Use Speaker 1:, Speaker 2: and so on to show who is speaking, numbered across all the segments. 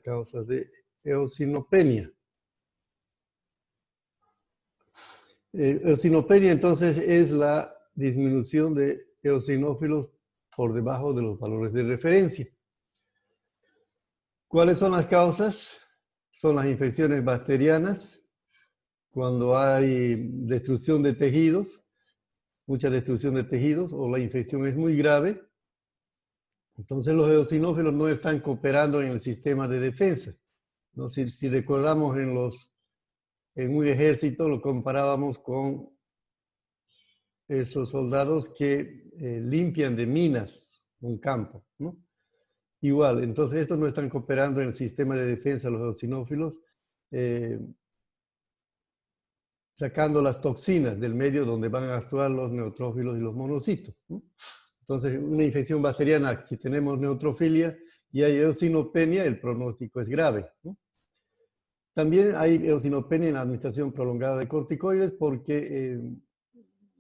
Speaker 1: causas de eosinopenia. Eosinopenia entonces es la disminución de eosinófilos por debajo de los valores de referencia. ¿Cuáles son las causas? Son las infecciones bacterianas, cuando hay destrucción de tejidos, mucha destrucción de tejidos, o la infección es muy grave. Entonces los eosinófilos no están cooperando en el sistema de defensa, ¿no? Si recordamos en un ejército lo comparábamos con esos soldados que limpian de minas un campo, ¿no? Igual, entonces estos no están cooperando en el sistema de defensa, los eosinófilos, sacando las toxinas del medio donde van a actuar los neutrófilos y los monocitos, ¿no? Entonces, una infección bacteriana, si tenemos neutrofilia y hay eosinopenia, el pronóstico es grave, ¿no? También hay eosinopenia en la administración prolongada de corticoides porque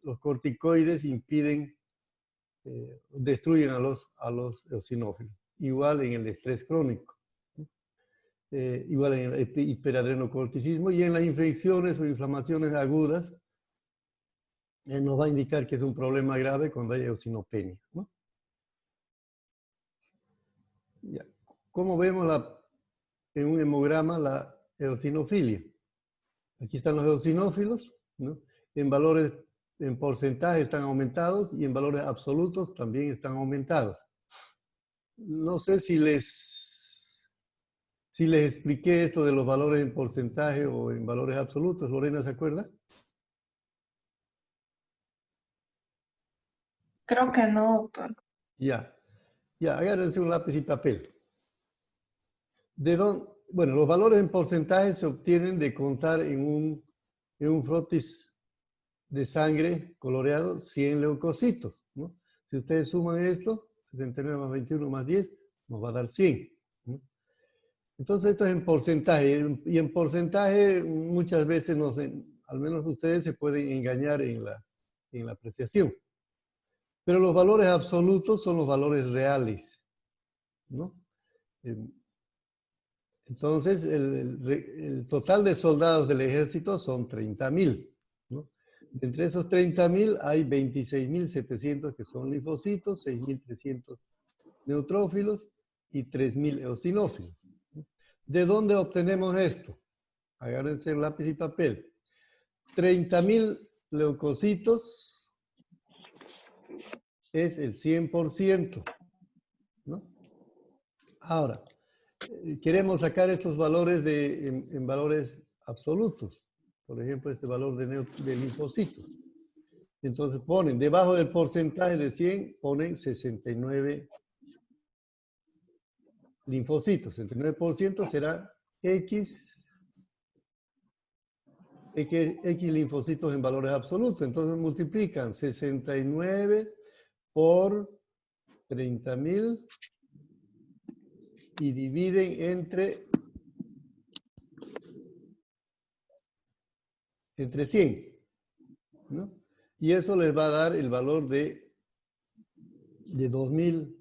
Speaker 1: los corticoides impiden, destruyen a los eosinófilos. Igual en el estrés crónico, ¿no? Igual en el hiperadrenocorticismo y en las infecciones o inflamaciones agudas, nos va a indicar que es un problema grave cuando hay eosinopenia, ¿no? Ya. ¿Cómo vemos en un hemograma la eosinofilia? Aquí están los eosinófilos, ¿no? En valores, en porcentaje están aumentados y en valores absolutos también están aumentados. No sé si les expliqué esto de los valores en porcentaje o en valores absolutos. ¿Lorena se acuerda?
Speaker 2: Creo que no, doctor.
Speaker 1: Ya, agárrense un lápiz y papel. Bueno, los valores en porcentaje se obtienen de contar en un frotis de sangre coloreado 100 leucocitos, ¿no? Si ustedes suman esto, 69 más 21 más 10, nos va a dar 100, ¿no? Entonces esto es en porcentaje, y en porcentaje muchas veces, al menos ustedes se pueden engañar en la apreciación. Pero los valores absolutos son los valores reales, ¿no? Entonces, el total de soldados del ejército son 30.000, ¿no? Entre esos 30.000 hay 26.700 que son linfocitos, 6.300 neutrófilos y 3.000 eosinófilos. ¿De dónde obtenemos esto? Agárrense el lápiz y papel. 30.000 leucocitos es el 100%, ¿no? Ahora, queremos sacar estos valores en valores absolutos. Por ejemplo, este valor de linfocitos. Entonces ponen, debajo del porcentaje de 100, ponen 69 linfocitos. 69% será X linfocitos en valores absolutos. Entonces multiplican 69 por 30.000 y dividen entre 100, ¿no? Y eso les va a dar el valor de 2.000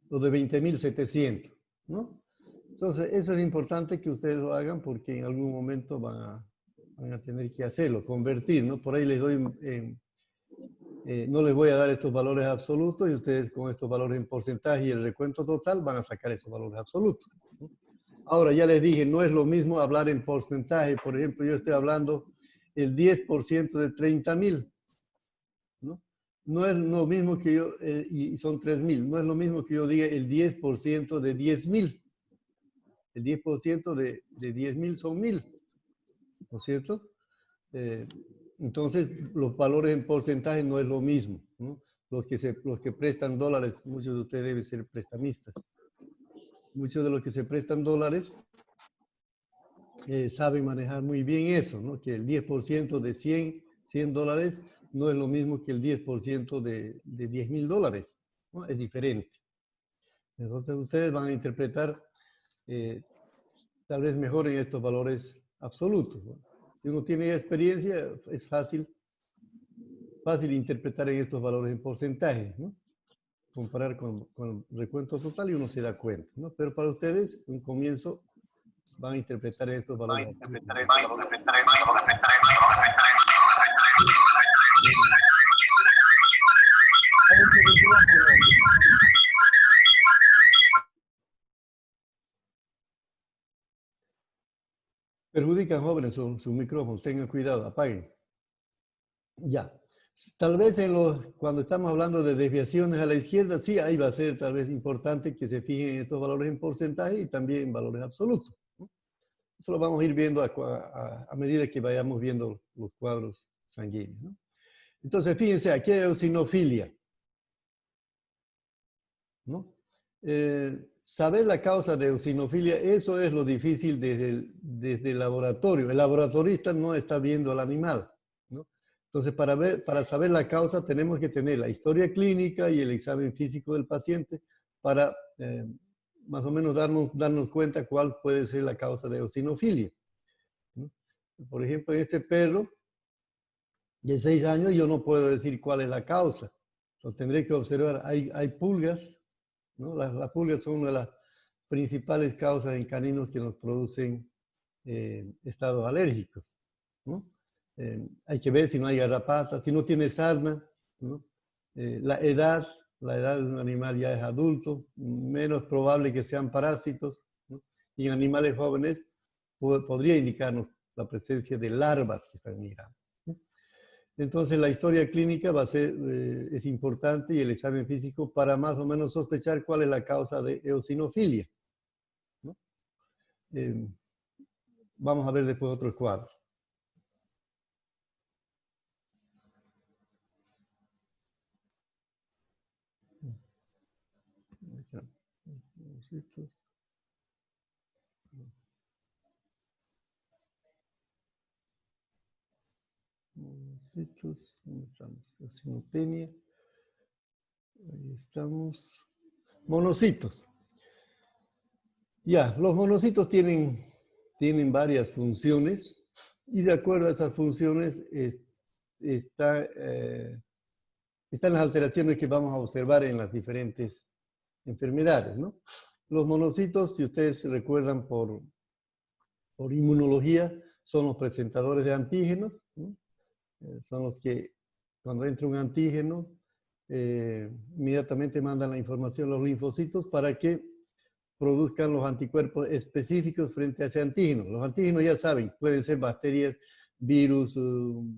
Speaker 1: o de 20.700, ¿no? Entonces, eso es importante que ustedes lo hagan porque en algún momento van a tener que hacerlo, convertir, ¿no? Por ahí les doy, no les voy a dar estos valores absolutos y ustedes con estos valores en porcentaje y el recuento total van a sacar esos valores absolutos, ¿no? Ahora, ya les dije, no es lo mismo hablar en porcentaje. Por ejemplo, yo estoy hablando el 10% de 30.000, ¿no? No es lo mismo que yo, y son 3.000, no es lo mismo que yo diga el 10% de 10.000. El 10% de 10.000 son 1.000, ¿no es cierto? Entonces, los valores en porcentaje no es lo mismo, ¿no? Los que prestan dólares, muchos de ustedes deben ser prestamistas. Muchos de los que se prestan dólares saben manejar muy bien eso, ¿no? Que el 10% de 100 dólares no es lo mismo que el 10% de 10.000 dólares, ¿no? Es diferente. Entonces ustedes van a interpretar tal vez mejor en estos valores absolutos, ¿no? Si uno tiene experiencia, es fácil interpretar en estos valores en porcentaje, ¿no? Comparar con el recuento total y uno se da cuenta, ¿no? Pero para ustedes, un comienzo van a interpretar estos valores. Perjudican jóvenes su micrófono, tengan cuidado, apaguen. Ya. Tal vez cuando estamos hablando de desviaciones a la izquierda, sí, ahí va a ser tal vez importante que se fijen en estos valores en porcentaje y también en valores absolutos, ¿no? Eso lo vamos a ir viendo a medida que vayamos viendo los cuadros sanguíneos, ¿no? Entonces, fíjense, aquí hay eosinofilia, ¿no? Saber la causa de eosinofilia, eso es lo difícil desde el laboratorio. El laboratorista no está viendo al animal, ¿no? Entonces, para saber la causa, tenemos que tener la historia clínica y el examen físico del paciente para más o menos darnos cuenta cuál puede ser la causa de eosinofilia, ¿no? Por ejemplo, en este perro de 6 años, yo no puedo decir cuál es la causa. Lo tendré que observar. Hay pulgas, ¿no? Las pulgas son una de las principales causas en caninos que nos producen estados alérgicos, ¿no? Hay que ver si no hay garrapatas, si no tiene sarna, ¿no? La edad de un animal ya es adulto, menos probable que sean parásitos, ¿no? Y en animales jóvenes podría indicarnos la presencia de larvas que están migrando, ¿no? Entonces la historia clínica va a ser, es importante y el examen físico para más o menos sospechar cuál es la causa de eosinofilia, ¿no? Vamos a ver después otros cuadros. Monocitos, ¿dónde estamos? Eosinopenia. Ahí estamos. Monocitos. Ya, los monocitos tienen varias funciones y de acuerdo a esas funciones están las alteraciones que vamos a observar en las diferentes enfermedades, ¿no? Los monocitos, si ustedes recuerdan por inmunología, son los presentadores de antígenos, ¿no? Son los que cuando entra un antígeno, inmediatamente mandan la información a los linfocitos para que produzcan los anticuerpos específicos frente a ese antígeno. Los antígenos ya saben, pueden ser bacterias, virus,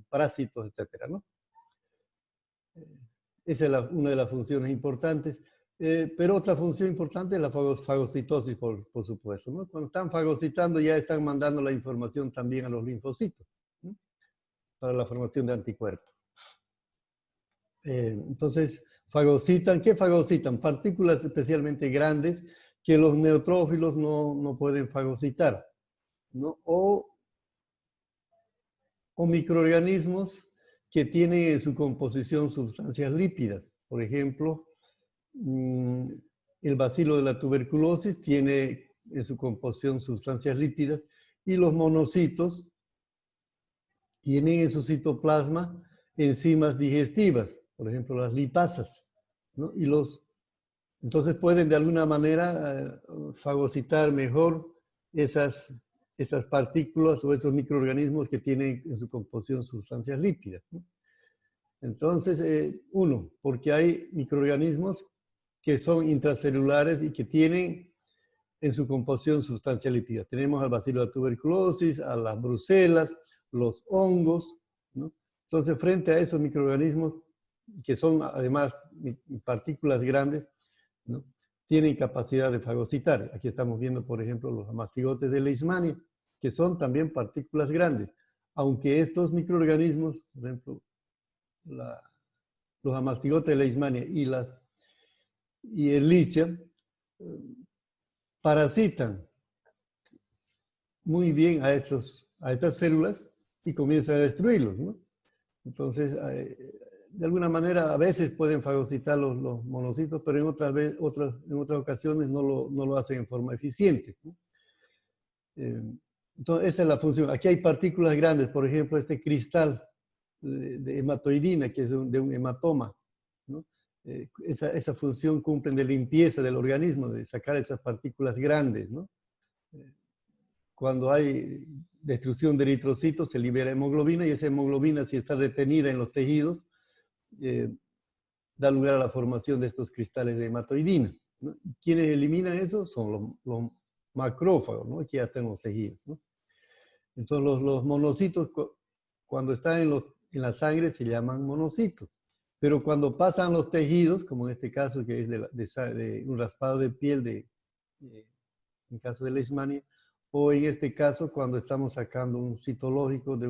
Speaker 1: parásitos, etcétera, ¿no? Esa es una de las funciones importantes. Pero otra función importante es la fagocitosis, por supuesto, ¿no? Cuando están fagocitando ya están mandando la información también a los linfocitos, ¿no? Para la formación de anticuerpos. Entonces, fagocitan. ¿Qué fagocitan? Partículas especialmente grandes que los neutrófilos no pueden fagocitar, ¿no? O microorganismos que tienen en su composición sustancias lípidas. Por ejemplo, el bacilo de la tuberculosis tiene en su composición sustancias lípidas y los monocitos tienen en su citoplasma enzimas digestivas, por ejemplo las lipasas, ¿no? Entonces pueden de alguna manera fagocitar mejor esas partículas o esos microorganismos que tienen en su composición sustancias lípidas, ¿no? Entonces, porque hay microorganismos que son intracelulares y que tienen en su composición sustancias lípidas. Tenemos al bacilo de la tuberculosis, a las brucelas, los hongos, ¿no? Entonces, frente a esos microorganismos, que son además partículas grandes, ¿no? Tienen capacidad de fagocitar. Aquí estamos viendo, por ejemplo, los amastigotes de Leishmania, que son también partículas grandes. Aunque estos microorganismos, por ejemplo, los amastigotes de Leishmania y el Lichia, parasitan muy bien a estas células y comienzan a destruirlos, ¿no? Entonces, de alguna manera, a veces pueden fagocitar los monocitos, pero en otras ocasiones no lo hacen en forma eficiente, ¿no? Entonces, esa es la función. Aquí hay partículas grandes, por ejemplo, este cristal de hematoidina, que es de un hematoma, ¿no? Esa función cumplen de limpieza del organismo, de sacar esas partículas grandes, ¿no? cuando hay destrucción de eritrocitos se libera hemoglobina, y esa hemoglobina, si está retenida en los tejidos, da lugar a la formación de estos cristales de hematoidina, ¿no? Y quienes eliminan eso son los macrófagos, ¿no? Que ya están en los tejidos, ¿no? Entonces los monocitos, cuando están en la sangre, se llaman monocitos. Pero cuando pasan los tejidos, como en este caso que es de un raspado de piel, en caso de leishmania, o en este caso cuando estamos sacando un citológico de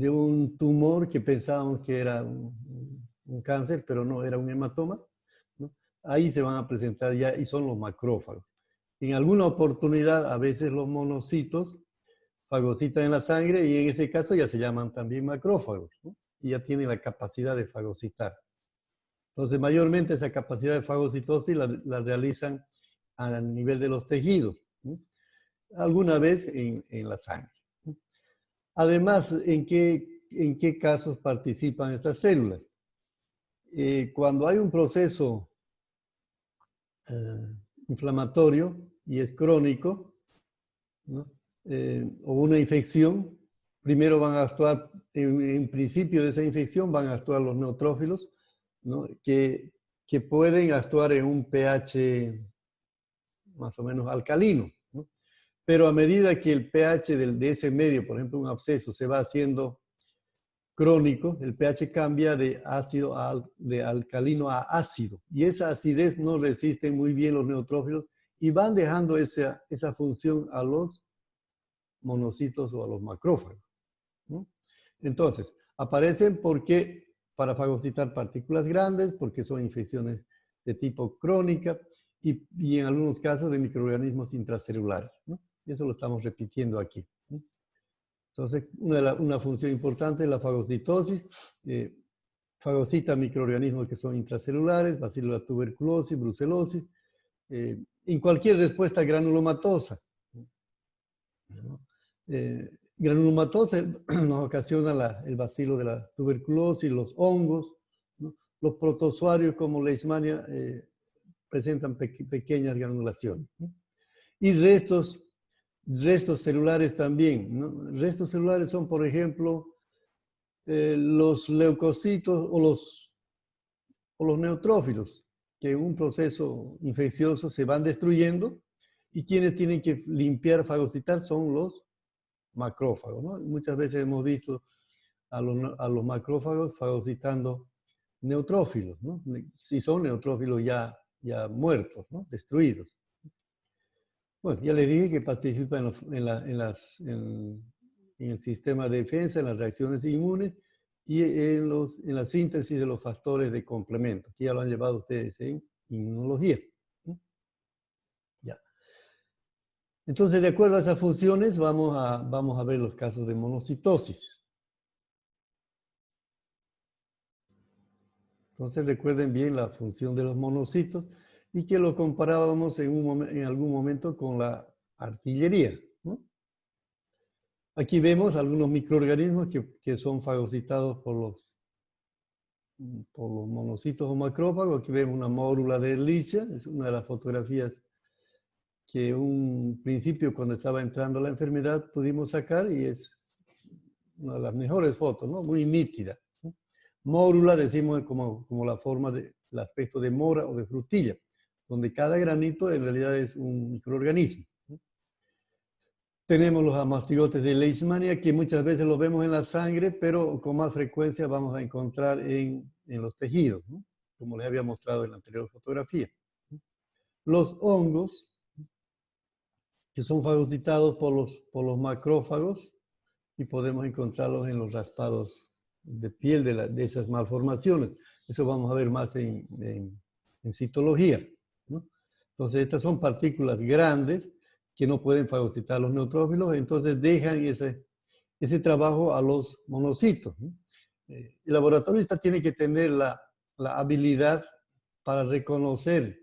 Speaker 1: un tumor que pensábamos que era un cáncer, pero no, era un hematoma, ¿no? Ahí se van a presentar ya, y son los macrófagos. En alguna oportunidad, a veces los monocitos fagocitan en la sangre, y en ese caso ya se llaman también macrófagos, ¿no? Y ya tienen la capacidad de fagocitar. Entonces, mayormente esa capacidad de fagocitosis la realizan a nivel de los tejidos, ¿no? Alguna vez en la sangre, ¿no? Además, ¿en qué casos participan estas células? Cuando hay un proceso inflamatorio y es crónico, ¿no? O una infección, primero van a actuar, en principio de esa infección van a actuar los neutrófilos, ¿no? que pueden actuar en un pH más o menos alcalino, ¿no? Pero a medida que el pH de ese medio, por ejemplo un absceso, se va haciendo crónico, el pH cambia de alcalino a ácido, y esa acidez no resiste muy bien los neutrófilos y van dejando esa función a los monocitos o a los macrófagos, ¿no? Entonces, aparecen para fagocitar partículas grandes, porque son infecciones de tipo crónica, y en algunos casos de microorganismos intracelulares, ¿no? Eso lo estamos repitiendo aquí, ¿no? Entonces, una función importante es la fagocitosis. Fagocita microorganismos que son intracelulares, Bacillus tuberculosis, brucelosis, en cualquier respuesta granulomatosa, ¿no? Granulomatosa nos ocasiona el bacilo de la tuberculosis, los hongos, ¿no? Los protozoarios como Leishmania presentan pequeñas granulaciones, ¿no? Y restos celulares también, ¿no? Restos celulares son, por ejemplo, los leucocitos o los neutrófilos, que en un proceso infeccioso se van destruyendo, y quienes tienen que limpiar, fagocitar, son los macrófagos, ¿no? Muchas veces hemos visto a los macrófagos fagocitando neutrófilos, ¿no? Si son neutrófilos ya muertos, ¿no? Destruidos. Bueno, ya les dije que participan en el sistema de defensa, en las reacciones inmunes y en la síntesis de los factores de complemento, que ya lo han llevado ustedes en inmunología, ¿no? Ya. Entonces, de acuerdo a esas funciones, vamos a ver los casos de monocitosis. Entonces, recuerden bien la función de los monocitos, y que lo comparábamos en algún momento con la artillería, ¿no? Aquí vemos algunos microorganismos que son fagocitados por los monocitos o macrófagos. Aquí vemos una mórula de Ehrlichia, es una de las fotografías que un principio, cuando estaba entrando la enfermedad, pudimos sacar, y es una de las mejores fotos, ¿no? Muy nítida, ¿no? Mórula decimos como la forma el aspecto de mora o de frutilla, donde cada granito en realidad es un microorganismo, ¿no? Tenemos los amastigotes de Leishmania, que muchas veces los vemos en la sangre, pero con más frecuencia vamos a encontrar en los tejidos, ¿no? Como les había mostrado en la anterior fotografía. Los hongos, que son fagocitados por los macrófagos, y podemos encontrarlos en los raspados de piel de esas malformaciones. Eso vamos a ver más en citología, ¿no? Entonces, estas son partículas grandes que no pueden fagocitar los neutrófilos, entonces dejan ese trabajo a los monocitos, ¿no? El laboratorista tiene que tener la habilidad para reconocer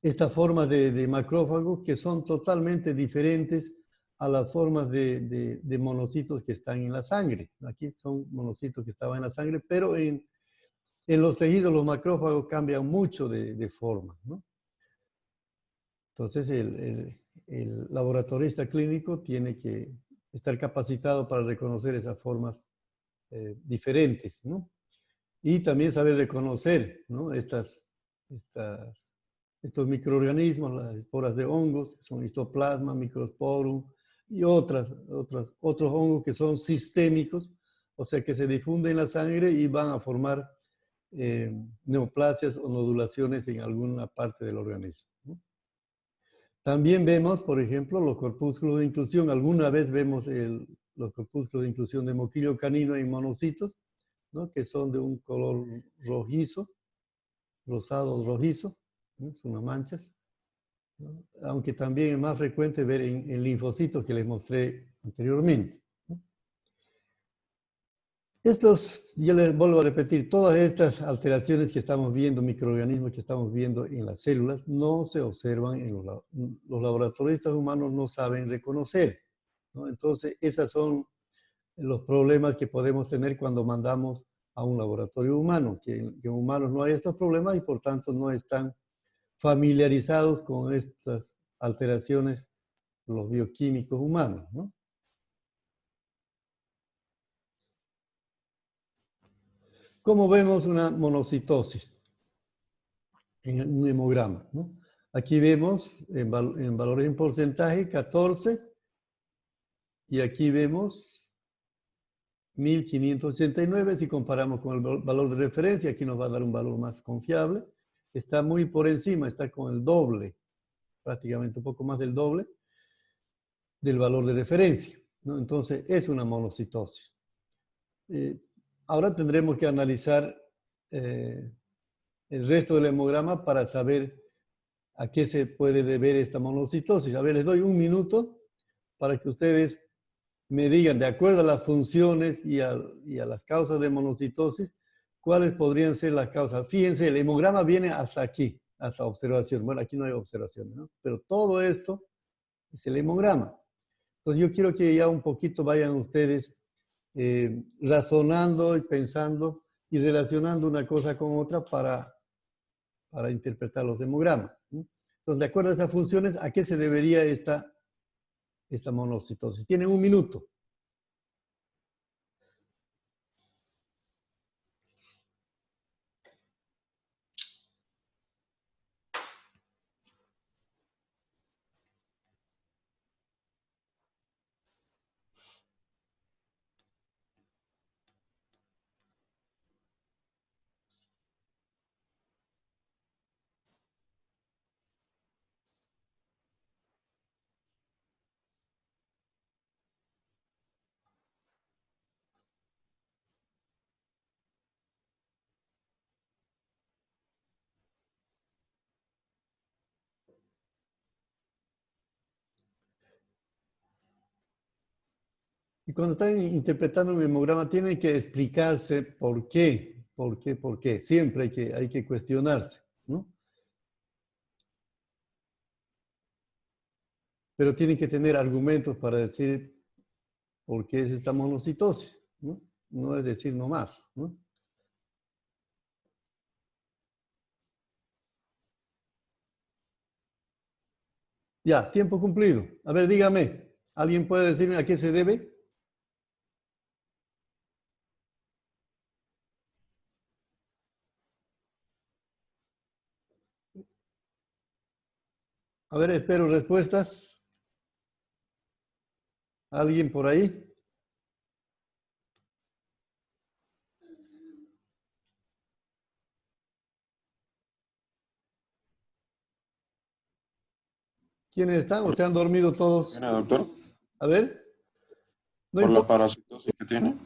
Speaker 1: estas formas de macrófagos, que son totalmente diferentes a las formas de monocitos que están en la sangre. Aquí son monocitos que estaban en la sangre, pero en los tejidos los macrófagos cambian mucho de forma, ¿no? Entonces, el laboratorista clínico tiene que estar capacitado para reconocer esas formas diferentes, ¿no? Y también saber reconocer, ¿no? Estos microorganismos, las esporas de hongos, que son histoplasma, microsporum, y otros hongos que son sistémicos, o sea que se difunden en la sangre y van a formar neoplasias o nodulaciones en alguna parte del organismo, ¿no? También vemos, por ejemplo, los corpúsculos de inclusión. Alguna vez vemos los corpúsculos de inclusión de moquillo canino en monocitos, ¿no? Que son de un color rojizo, rosado rojizo, ¿no? Son unas manchas, ¿no? Aunque también es más frecuente ver en linfocitos que les mostré anteriormente, ¿no? Ya les vuelvo a repetir, todas estas alteraciones que estamos viendo, microorganismos que estamos viendo en las células, no se observan en los laboratoristas humanos, no saben reconocer, ¿no? Entonces, esos son los problemas que podemos tener cuando mandamos a un laboratorio humano, que en humanos no hay estos problemas y por tanto no están familiarizados con estas alteraciones, los bioquímicos humanos, ¿no? ¿Cómo vemos una monocitosis en un hemograma, ¿no? Aquí vemos en valores en porcentaje 14 y aquí vemos 1589. Si comparamos con el valor de referencia, aquí nos va a dar un valor más confiable. Está muy por encima, está con el doble, prácticamente un poco más del doble del valor de referencia, ¿no? Entonces es una monocitosis. Ahora tendremos que analizar el resto del hemograma para saber a qué se puede deber esta monocitosis. A ver, les doy un minuto para que ustedes me digan, de acuerdo a las funciones y a las causas de monocitosis, cuáles podrían ser las causas. Fíjense, el hemograma viene hasta aquí, hasta observación. Bueno, aquí no hay observación, ¿no? Pero todo esto es el hemograma. Entonces yo quiero que ya un poquito vayan ustedes razonando y pensando y relacionando una cosa con otra para interpretar los hemogramas, ¿no? Entonces, de acuerdo a estas funciones, ¿a qué se debería esta monocitosis? Tienen un minuto. Y cuando están interpretando un hemograma, tienen que explicarse por qué, por qué. Siempre hay que cuestionarse, ¿no? Pero tienen que tener argumentos para decir por qué es esta monocitosis, ¿no? No es decir nomás, ¿no? Ya, tiempo cumplido. A ver, dígame, ¿alguien puede decirme a qué se debe? A ver, espero respuestas. ¿Alguien por ahí? ¿Quiénes están o se han dormido todos?
Speaker 3: ¿Tiene, doctor?
Speaker 1: A ver. No
Speaker 3: ¿Por la
Speaker 1: importa.
Speaker 3: parasitosis que tiene?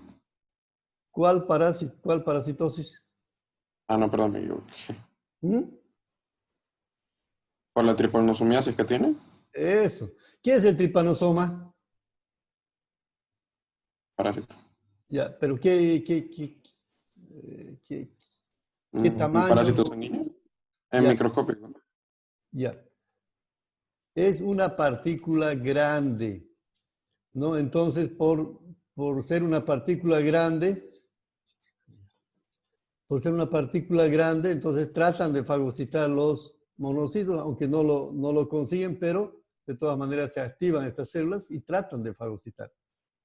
Speaker 1: ¿Cuál parasitosis?
Speaker 3: Ah, no, perdón, me equivoqué.
Speaker 1: ¿Mm?
Speaker 3: ¿Por la tripanosomiasis que tiene?
Speaker 1: Eso. ¿Qué es el tripanosoma?
Speaker 3: Parásito.
Speaker 1: Ya, pero ¿qué
Speaker 3: ¿Un
Speaker 1: tamaño?
Speaker 3: parásito sanguíneo? Es
Speaker 1: Ya,
Speaker 3: microscópico, ¿no?
Speaker 1: ya. Es una partícula grande, ¿no? Entonces, por ser una partícula grande, entonces tratan de fagocitar los monocitos, aunque no lo consiguen, pero De todas maneras se activan estas células y tratan de fagocitar.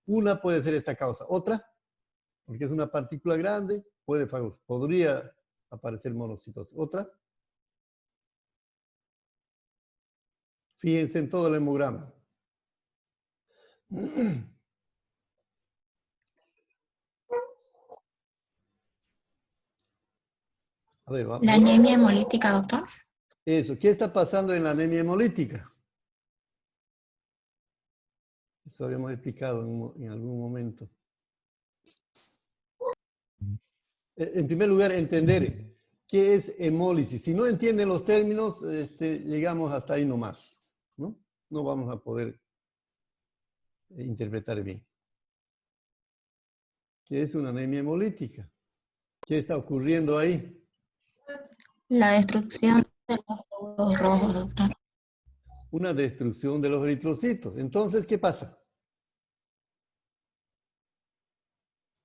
Speaker 1: Una puede ser esta causa. Otra, porque es una partícula grande, podría aparecer monocitosis. Otra, fíjense en todo el hemograma. A ver,
Speaker 4: La anemia hemolítica, doctor.
Speaker 1: Eso, ¿qué está pasando en la anemia hemolítica? Eso habíamos explicado en algún momento. En primer lugar, entender qué es hemólisis. Si no entienden los términos, llegamos hasta ahí nomás, ¿no? No vamos a poder interpretar bien. ¿Qué es una anemia hemolítica? ¿Qué está ocurriendo ahí?
Speaker 4: La destrucción de los glóbulos rojos, doctor.
Speaker 1: Una destrucción de los eritrocitos. Entonces, ¿qué pasa?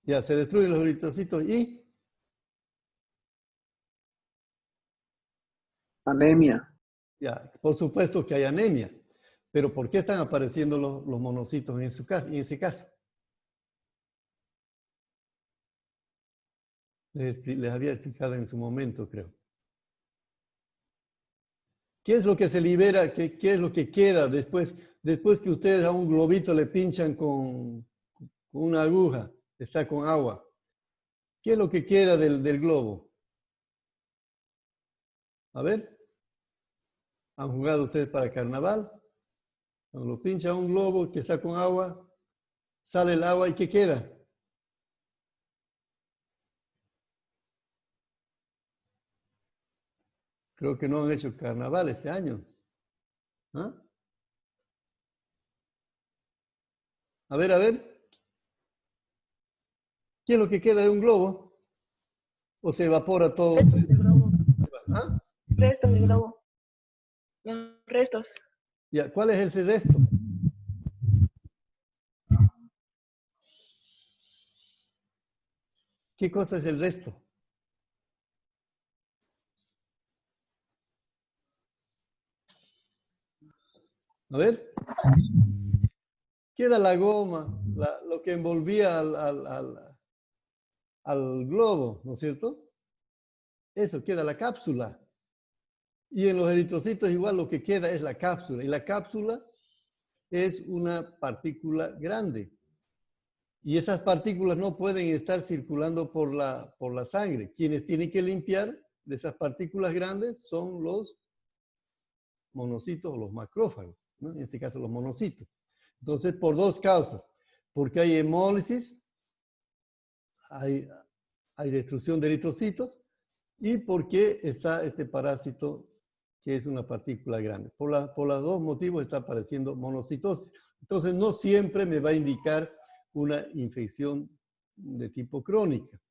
Speaker 1: Ya se destruyen los eritrocitos y
Speaker 5: anemia.
Speaker 1: ya, por supuesto que hay anemia. Pero ¿por qué están apareciendo los monocitos en ese caso? Les había explicado en su momento, creo. ¿Qué es lo que se libera? ¿Qué es lo que queda después que ustedes a un globito le pinchan con una aguja? Está con agua. ¿Qué es lo que queda del globo? A ver. ¿Han jugado ustedes para carnaval? Cuando lo pinchan un globo que está con agua, sale el agua y ¿qué queda? Creo que no han hecho carnaval este año. ¿Ah? A ver. ¿Qué es lo que queda de un globo? ¿O se evapora todo?
Speaker 6: Restos del globo.
Speaker 1: ¿Ah?
Speaker 6: Restos del globo. Los restos.
Speaker 1: Ya, ¿cuál es ese resto? ¿Qué cosa es el resto? A ver. Queda la goma, lo que envolvía al globo, ¿no es cierto? Eso, queda la cápsula. Y en los eritrocitos igual lo que queda es la cápsula. Y la cápsula es una partícula grande. Y esas partículas no pueden estar circulando por la sangre. Quienes tienen que limpiar de esas partículas grandes son los monocitos o los macrófagos, ¿no? En este caso los monocitos. Entonces, por dos causas. Porque hay hemólisis, hay destrucción de eritrocitos, y porque está este parásito que es una partícula grande. Por los dos motivos está apareciendo monocitosis. Entonces, no siempre me va a indicar una infección de tipo crónica,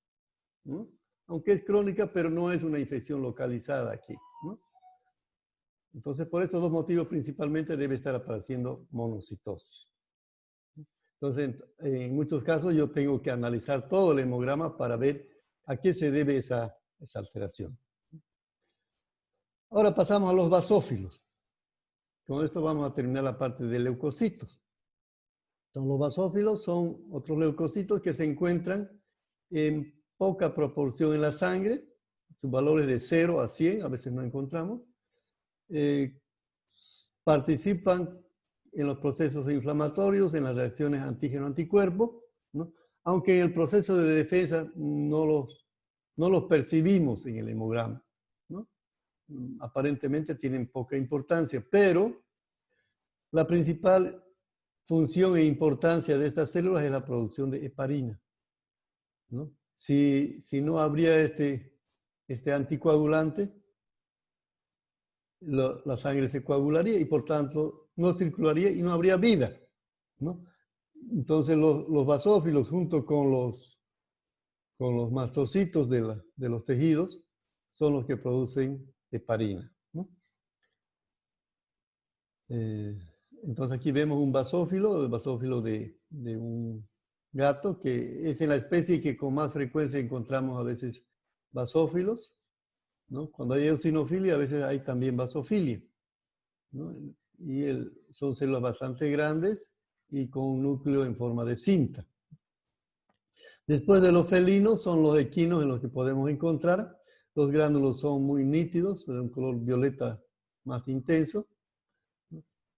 Speaker 1: ¿no? Aunque es crónica, pero no es una infección localizada aquí, ¿no? Entonces, por estos dos motivos principalmente debe estar apareciendo monocitosis. Entonces, en muchos casos yo tengo que analizar todo el hemograma para ver a qué se debe esa alteración. Ahora pasamos a los basófilos. Con esto vamos a terminar la parte de leucocitos. Entonces, los basófilos son otros leucocitos que se encuentran en poca proporción en la sangre. Sus valores de 0 a 100, a veces no encontramos. Participan en los procesos inflamatorios, en las reacciones antígeno-anticuerpo, ¿no? Aunque en el proceso de defensa no los percibimos en el hemograma, ¿no? Aparentemente tienen poca importancia, pero la principal función e importancia de estas células es la producción de heparina, ¿no? Si no habría este anticoagulante, la sangre se coagularía y por tanto no circularía y no habría vida, ¿no? Entonces los basófilos junto con los mastocitos de los tejidos son los que producen heparina, ¿no? Entonces aquí vemos un basófilo, el basófilo de un gato, que es en la especie que con más frecuencia encontramos a veces basófilos, ¿no? Cuando hay eosinofilia, a veces hay también basofilia, ¿no? Y son células bastante grandes y con un núcleo en forma de cinta. Después de los felinos son los equinos en los que podemos encontrar. Los gránulos son muy nítidos, de un color violeta más intenso.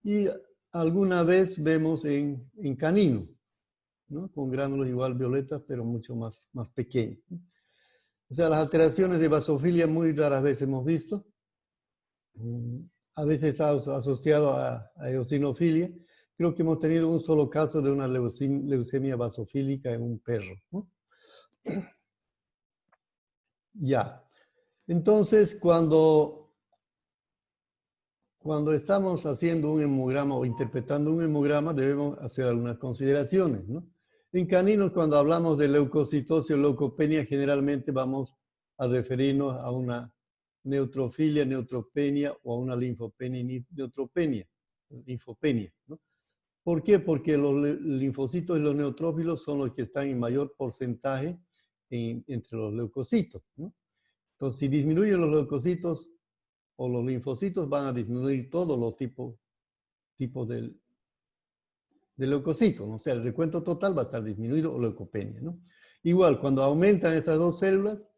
Speaker 1: Y alguna vez vemos en canino, ¿no? Con gránulos igual violetas, pero mucho más pequeños. O sea, las alteraciones de basofilia muy raras veces hemos visto. A veces está asociado a eosinofilia. Creo que hemos tenido un solo caso de una leucemia basofílica en un perro, ¿no? Ya. Entonces, cuando estamos haciendo un hemograma o interpretando un hemograma, debemos hacer algunas consideraciones, ¿no? En caninos, cuando hablamos de leucocitosis o leucopenia, generalmente vamos a referirnos a una neutrofilia, neutropenia o a una linfopenia, neutropenia, linfopenia, ¿no? ¿Por qué? Porque los linfocitos y los neutrófilos son los que están en mayor porcentaje entre los leucocitos, ¿no? Entonces, si disminuyen los leucocitos o los linfocitos, van a disminuir todos los tipos de leucocitos, ¿no? O sea, el recuento total va a estar disminuido o leucopenia, ¿no? Igual, cuando aumentan estas dos células,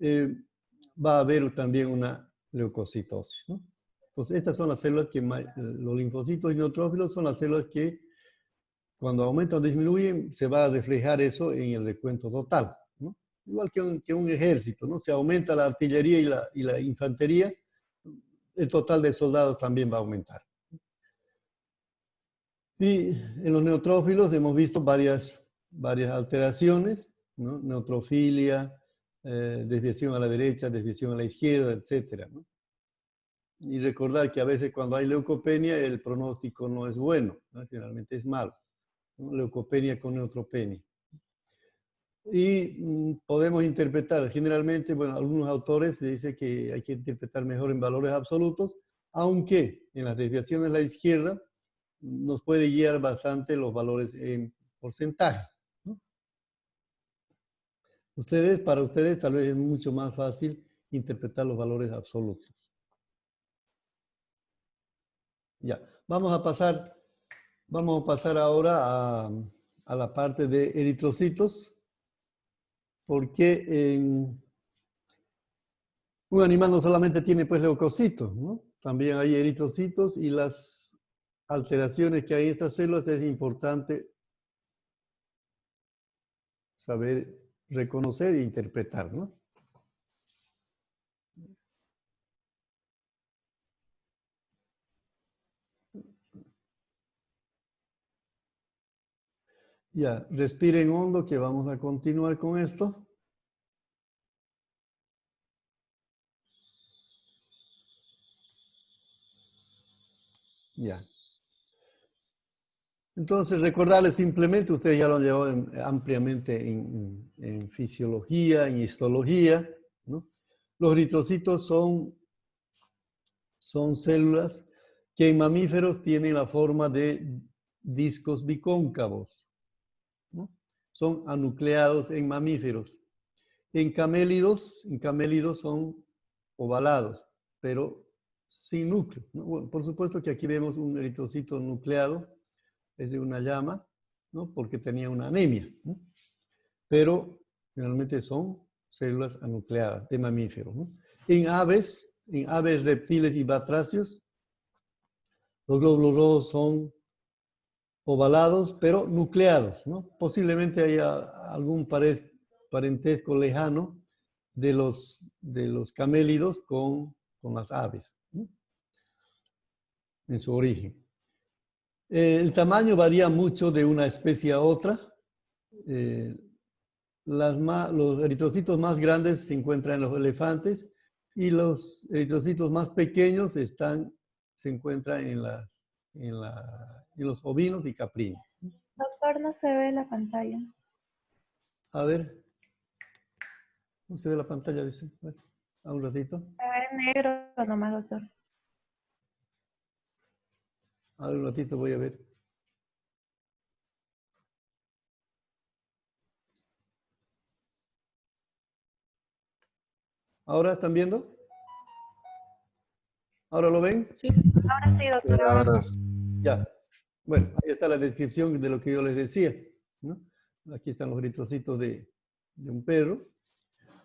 Speaker 1: va a haber también una leucocitosis, ¿no? Entonces, estas son las células que, los linfocitos y neutrófilos son las células que cuando aumentan o disminuyen, se va a reflejar eso en el recuento total, ¿no? Igual que un ejército, ¿no? Se aumenta la artillería y la infantería, el total de soldados también va a aumentar. Y en los neutrófilos hemos visto varias alteraciones, ¿no? Neutrofilia, desviación a la derecha, desviación a la izquierda, etc., ¿no? Y recordar que a veces cuando hay leucopenia el pronóstico no es bueno, ¿no? Generalmente es malo, ¿no? Leucopenia con neutropenia. Y podemos interpretar, generalmente, bueno, algunos autores dicen que hay que interpretar mejor en valores absolutos, aunque en las desviaciones a la izquierda nos puede guiar bastante los valores en porcentaje, ¿no? Para ustedes tal vez es mucho más fácil interpretar los valores absolutos. Ya, vamos a pasar ahora a la parte de eritrocitos, porque un animal no solamente tiene pues leucocitos, ¿no? También hay eritrocitos y las alteraciones que hay en estas células es importante saber reconocer e interpretar, ¿no? Ya, respiren hondo que vamos a continuar con esto. Ya. Entonces, recordarles simplemente, ustedes ya lo han llevado ampliamente en fisiología, en histología, ¿no? Los eritrocitos son células que en mamíferos tienen la forma de discos bicóncavos, ¿no? Son anucleados en mamíferos. En camélidos son ovalados, pero sin núcleo, ¿no? Bueno, por supuesto que aquí vemos un eritrocito nucleado, es de una llama, ¿no? Porque tenía una anemia, ¿no? Pero generalmente son células anucleadas de mamíferos, ¿no? En aves, reptiles y batracios, los glóbulos rojos son ovalados, pero nucleados, ¿no? Posiblemente haya algún parentesco lejano de los camélidos con las aves, ¿no? En su origen. El tamaño varía mucho de una especie a otra. Los eritrocitos más grandes se encuentran en los elefantes y los eritrocitos más pequeños se encuentran en los ovinos y caprinos.
Speaker 2: Doctor, no se ve la pantalla.
Speaker 1: A ver, no se ve la pantalla, dice. Bueno, a un ratito.
Speaker 2: Se ve negro nomás, doctor.
Speaker 1: A ver, un ratito voy a ver. ¿Ahora están viendo? ¿Ahora lo ven?
Speaker 6: Sí.
Speaker 2: Ahora sí, doctor.
Speaker 3: Ahora
Speaker 1: Ya. Bueno, ahí está la descripción de lo que yo les decía, ¿no? Aquí están los eritrocitos de un perro.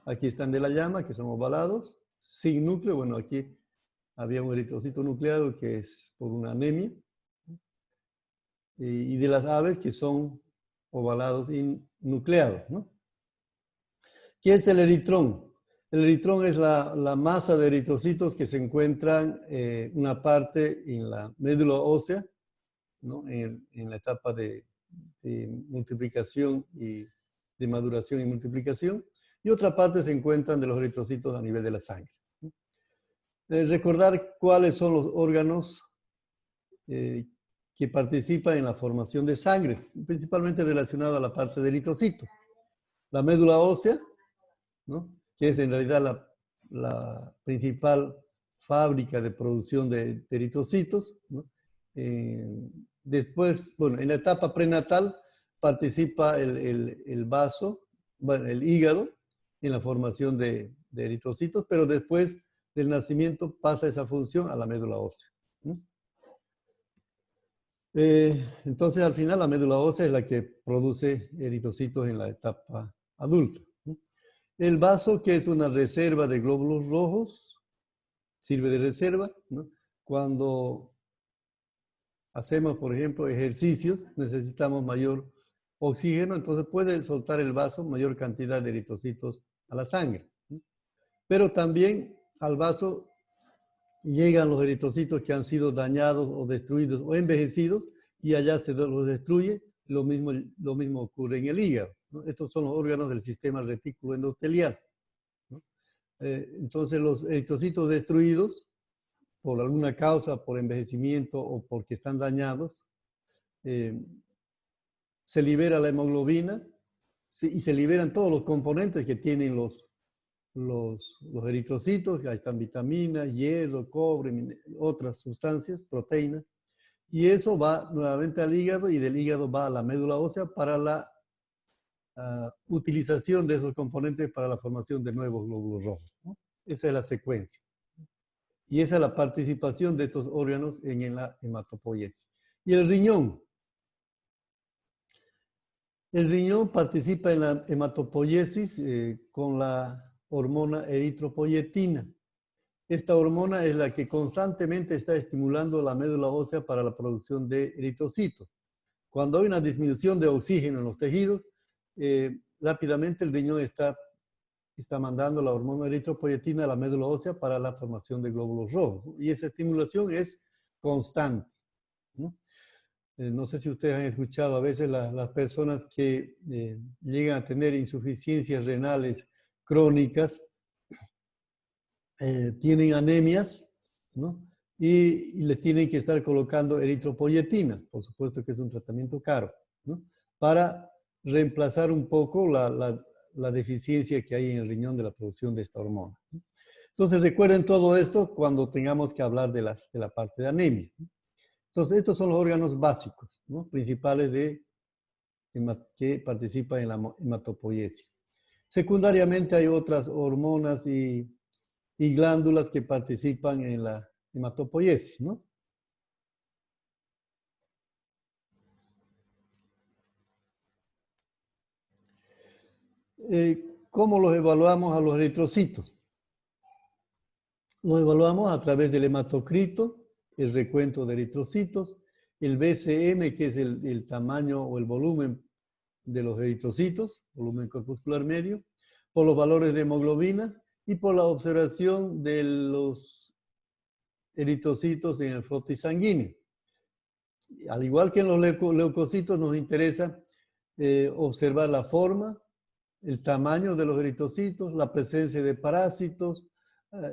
Speaker 1: Aquí están de la llama, que son ovalados, sin núcleo. Bueno, aquí había un eritrocito nucleado que es por una anemia. Y de las aves que son ovalados y nucleados, ¿no? ¿Qué es el eritrón? El eritrón es la masa de eritrocitos que se encuentran una parte en la médula ósea, ¿no? En la etapa de multiplicación y de maduración y multiplicación, y otra parte se encuentran de los eritrocitos a nivel de la sangre. Recordar cuáles son los órganos que participan en la formación de sangre, principalmente relacionado a la parte de eritrocito. La médula ósea, ¿no? Que es en realidad la principal fábrica de producción de eritrocitos, ¿no? Después, bueno, en la etapa prenatal participa el vaso, bueno, el hígado, en la formación de eritrocitos, pero después del nacimiento pasa esa función a la médula ósea, ¿no? Entonces, al final, la médula ósea es la que produce eritrocitos en la etapa adulta, ¿no? El vaso, que es una reserva de glóbulos rojos, sirve de reserva, ¿no? Cuando hacemos, por ejemplo, ejercicios, necesitamos mayor oxígeno, entonces puede soltar el vaso mayor cantidad de eritrocitos a la sangre, ¿no? Pero también al vaso llegan los eritrocitos que han sido dañados o destruidos o envejecidos y allá se los destruye. Lo mismo ocurre en el hígado, ¿no? Estos son los órganos del sistema retículo endotelial, ¿no? Entonces los eritrocitos destruidos por alguna causa, por envejecimiento o porque están dañados, se libera la hemoglobina y se liberan todos los componentes que tienen los eritrocitos, ahí están vitaminas, hierro, cobre, otras sustancias, proteínas, y eso va nuevamente al hígado y del hígado va a la médula ósea para la utilización de esos componentes para la formación de nuevos glóbulos rojos, ¿no? Esa es la secuencia. Y esa es la participación de estos órganos en la hematopoiesis. Y el riñón. El riñón participa en la hematopoiesis con la hormona eritropoyetina. Esta hormona es la que constantemente está estimulando la médula ósea para la producción de eritrocitos. Cuando hay una disminución de oxígeno en los tejidos, rápidamente el riñón está mandando la hormona eritropoyetina a la médula ósea para la formación de glóbulos rojos. Y esa estimulación es constante, ¿no? No sé si ustedes han escuchado a veces las personas que llegan a tener insuficiencias renales crónicas, tienen anemias, ¿no? Y les tienen que estar colocando eritropoyetina, por supuesto que es un tratamiento caro, ¿no? Para reemplazar un poco la deficiencia que hay en el riñón de la producción de esta hormona. Entonces recuerden todo esto cuando tengamos que hablar de la parte de anemia. Entonces estos son los órganos básicos, ¿no? Principales que participan en la hematopoiesis. Secundariamente hay otras hormonas y glándulas que participan en la hematopoiesis, ¿no? ¿Cómo los evaluamos a los eritrocitos? Los evaluamos a través del hematocrito, el recuento de eritrocitos, el BCM, que es el tamaño o el volumen de los eritrocitos, volumen corpuscular medio, por los valores de hemoglobina y por la observación de los eritrocitos en el frotis sanguíneo. Al igual que en los leucocitos, nos interesa observar la forma, el tamaño de los eritrocitos, la presencia de parásitos,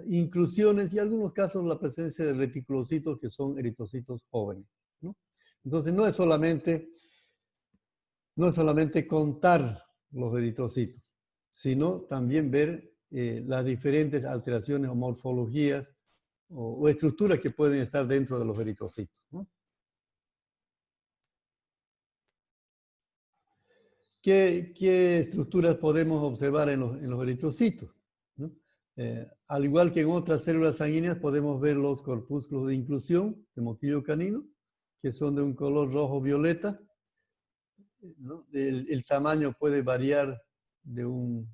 Speaker 1: inclusiones y en algunos casos la presencia de reticulocitos que son eritrocitos jóvenes, ¿no? Entonces no es solamente contar los eritrocitos, sino también ver las diferentes alteraciones o morfologías o estructuras que pueden estar dentro de los eritrocitos, ¿no? ¿Qué estructuras podemos observar en los eritrocitos, ¿no? Al igual que en otras células sanguíneas, podemos ver los corpúsculos de inclusión de moquillo canino, que son de un color rojo-violeta, ¿no? El tamaño puede variar de un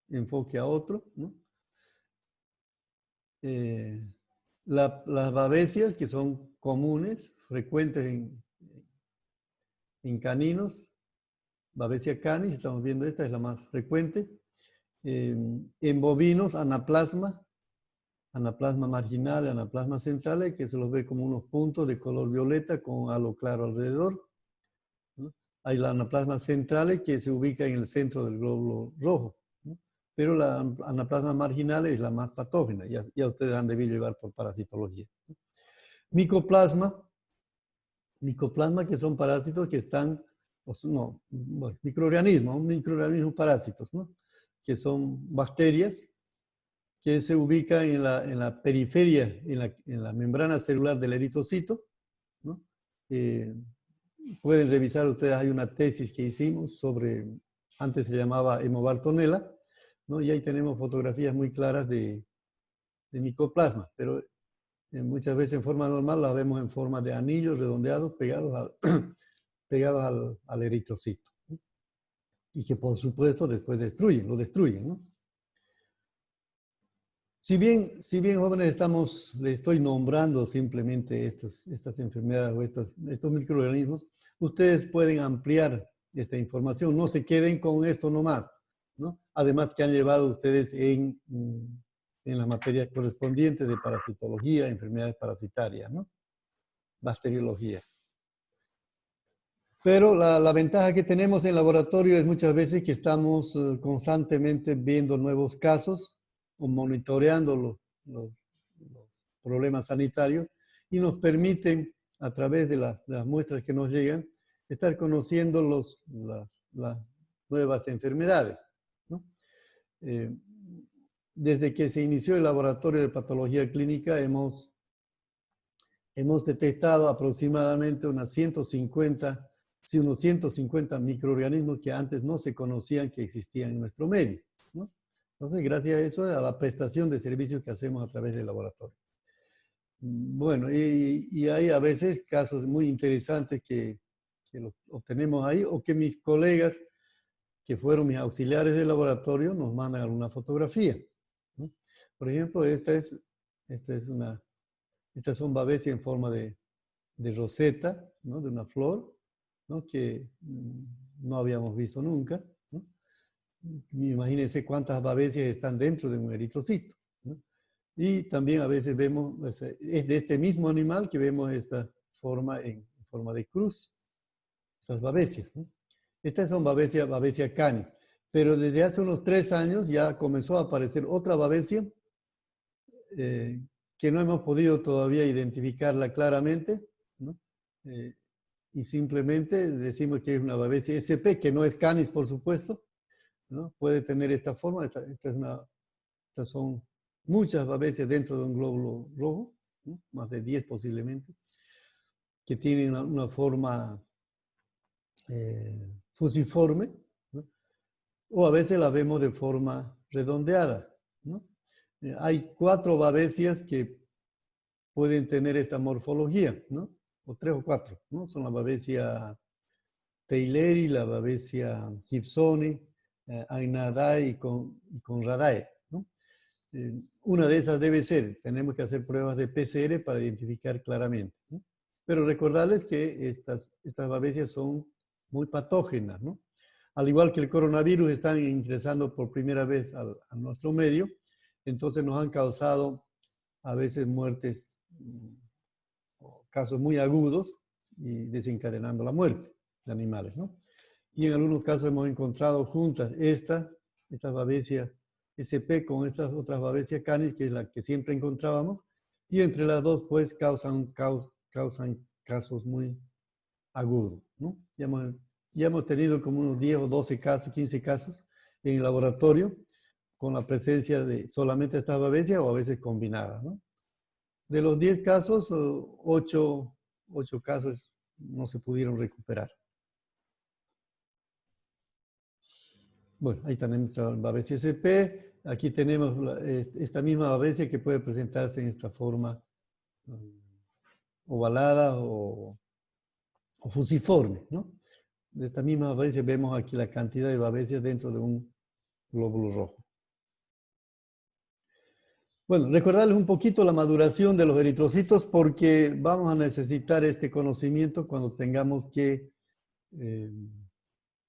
Speaker 1: enfoque a otro, ¿no? Las babesias, que son comunes, frecuentes en caninos, Babesia canis, estamos viendo esta, es la más frecuente. En bovinos, anaplasma marginal, anaplasma central, que se los ve como unos puntos de color violeta con halo claro alrededor, ¿no? Hay la anaplasma central que se ubica en el centro del glóbulo rojo, ¿no? Pero la anaplasma marginal es la más patógena, ya ustedes han debido llevar por parasitología, ¿no? Micoplasma, que son parásitos que están, no, bueno, microorganismos parásitos, ¿no? Que son bacterias que se ubican en la periferia, en la membrana celular del eritrocito, ¿no? Pueden revisar ustedes, hay una tesis que hicimos sobre, antes se llamaba hemobartonella, ¿no? Y ahí tenemos fotografías muy claras de micoplasma, pero muchas veces en forma normal la vemos en forma de anillos redondeados pegados al eritrocito, ¿no? Y que por supuesto después lo destruyen, ¿no? Si bien jóvenes les estoy nombrando simplemente estas enfermedades o estos microorganismos, ustedes pueden ampliar esta información, no se queden con esto nomás, ¿no? Además que han llevado ustedes en las materias correspondientes de parasitología, enfermedades parasitarias, ¿no? Bacteriología. Pero la ventaja que tenemos en laboratorio es muchas veces que estamos constantemente viendo nuevos casos o monitoreando los problemas sanitarios y nos permiten, a través de las muestras que nos llegan, estar conociendo las nuevas enfermedades, ¿no? Desde que se inició el laboratorio de patología clínica hemos detectado aproximadamente unos 150 microorganismos que antes no se conocían que existían en nuestro medio, ¿no? Entonces, gracias a eso, a la prestación de servicios que hacemos a través del laboratorio. Bueno, y hay a veces casos muy interesantes que los obtenemos ahí, o que mis colegas, que fueron mis auxiliares de laboratorio, nos mandan alguna fotografía, ¿no? Por ejemplo, estas son babesias en forma de roseta, ¿no? De una flor, ¿no? Que no habíamos visto nunca, ¿no? Imagínense cuántas babesias están dentro de un eritrocito, ¿no? Y también a veces vemos, es de este mismo animal que vemos esta forma en forma de cruz, estas babesias, ¿no? Estas son Babesia canis, pero desde hace unos 3 años ya comenzó a aparecer otra babesia que no hemos podido todavía identificarla claramente, ¿no? Y simplemente decimos que es una Babesia SP, que no es canis, por supuesto, ¿no? Puede tener esta forma. Estas son muchas babesias dentro de un glóbulo rojo, ¿no? Más de 10 posiblemente, que tienen una forma fusiforme, ¿no? O a veces la vemos de forma redondeada, ¿no? Hay 4 babesias que pueden tener esta morfología, ¿no? O 3 o 4, ¿no? Son la Babesia taylori, la Babesia gibsoni, Agnadae y Conradae, ¿no? Una de esas debe ser, tenemos que hacer pruebas de PCR para identificar claramente, ¿no? Pero recordarles que estas babesias son muy patógenas, ¿no? Al igual que el coronavirus están ingresando por primera vez a nuestro medio, entonces nos han causado a veces muertes, casos muy agudos y desencadenando la muerte de animales, ¿no? Y en algunos casos hemos encontrado juntas estas Babesia SP con estas otras Babesia canis, que es la que siempre encontrábamos, y entre las dos pues causan casos muy agudos, ¿no? Ya hemos tenido como unos 10 o 12 casos, 15 casos en el laboratorio con la presencia de solamente estas babesias o a veces combinadas, ¿no? De los 10 casos, 8 casos no se pudieron recuperar. Bueno, ahí tenemos la Babesia SP. Aquí tenemos esta misma Babesia que puede presentarse en esta forma ovalada o fusiforme, ¿no? De esta misma Babesia vemos aquí la cantidad de Babesias dentro de un glóbulo rojo. Bueno, recordarles un poquito la maduración de los eritrocitos porque vamos a necesitar este conocimiento cuando tengamos que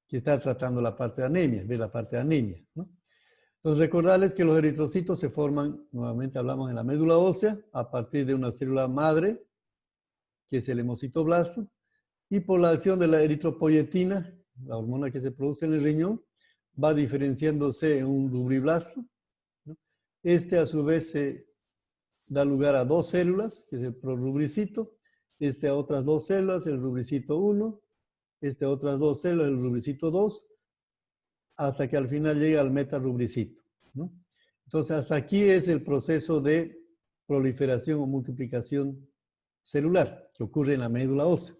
Speaker 1: estar tratando la parte de anemia, ver la parte de anemia, ¿no? Entonces, recordarles que los eritrocitos se forman, nuevamente hablamos en la médula ósea, a partir de una célula madre, que es el hemocitoblasto, y por la acción de la eritropoyetina, la hormona que se produce en el riñón, va diferenciándose en un rubriblasto, ¿no? Este a su vez se da lugar a dos células, que es el prorubricito, a otras dos células, el rubricito 1, a otras dos células, el rubricito 2, hasta que al final llega al metarubricito, ¿no? Entonces, hasta aquí es el proceso de proliferación o multiplicación celular que ocurre en la médula ósea.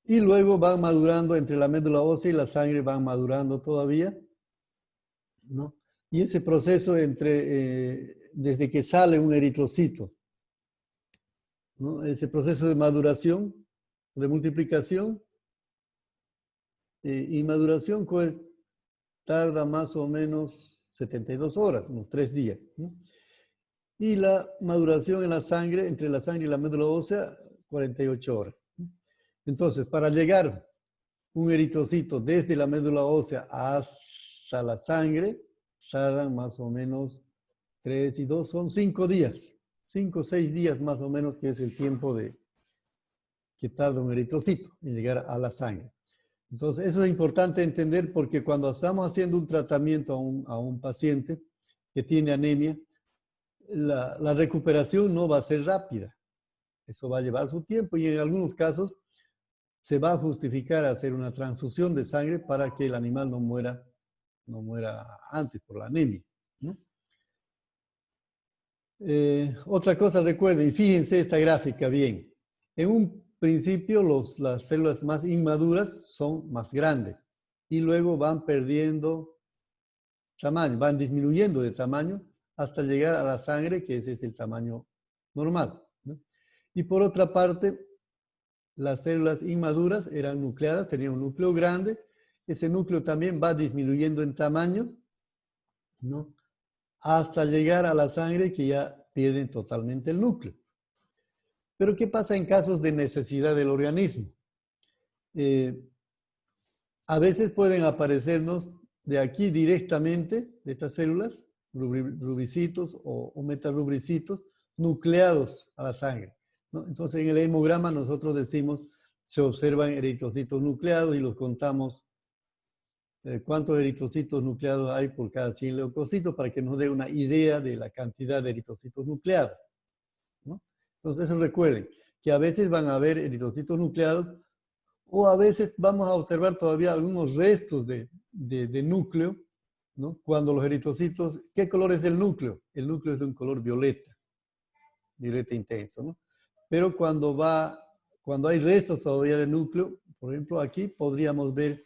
Speaker 1: Y luego van madurando entre la médula ósea y la sangre, van madurando todavía, ¿no? Y ese proceso desde que sale un eritrocito, ¿no? Ese proceso de maduración, de multiplicación y maduración tarda más o menos 72 horas, unos 3 días, ¿no? Y la maduración en la sangre, entre la sangre y la médula ósea, 48 horas. Entonces, para llegar un eritrocito desde la médula ósea hasta la sangre, tardan más o menos 3 y 2, son 5 días. 5 o 6 días más o menos, que es el tiempo que tarda un eritrocito en llegar a la sangre. Entonces, eso es importante entender porque cuando estamos haciendo un tratamiento a un paciente que tiene anemia, la recuperación no va a ser rápida. Eso va a llevar su tiempo y en algunos casos se va a justificar hacer una transfusión de sangre para que el animal no muera antes por la anemia, ¿no? Otra cosa, recuerden, fíjense esta gráfica bien. En un principio las células más inmaduras son más grandes y luego van perdiendo tamaño, van disminuyendo de tamaño hasta llegar a la sangre, que ese es el tamaño normal, ¿no? Y por otra parte, las células inmaduras eran nucleadas, tenían un núcleo grande, ese núcleo también va disminuyendo en tamaño, ¿no? Hasta llegar a la sangre, que ya pierden totalmente el núcleo. Pero ¿qué pasa en casos de necesidad del organismo? A veces pueden aparecernos de aquí directamente, de estas células, rubricitos o metarubricitos, nucleados a la sangre, ¿no? Entonces, en el hemograma nosotros decimos, se observan eritrocitos nucleados y los contamos cuántos eritrocitos nucleados hay por cada 100 leucocitos para que nos dé una idea de la cantidad de eritrocitos nucleados, ¿no? Entonces, eso recuerden, que a veces van a haber eritrocitos nucleados o a veces vamos a observar todavía algunos restos de núcleo, ¿no? Cuando los eritrocitos, ¿qué color es el núcleo? El núcleo es de un color violeta intenso, ¿no? Pero cuando hay restos todavía de núcleo, por ejemplo aquí podríamos ver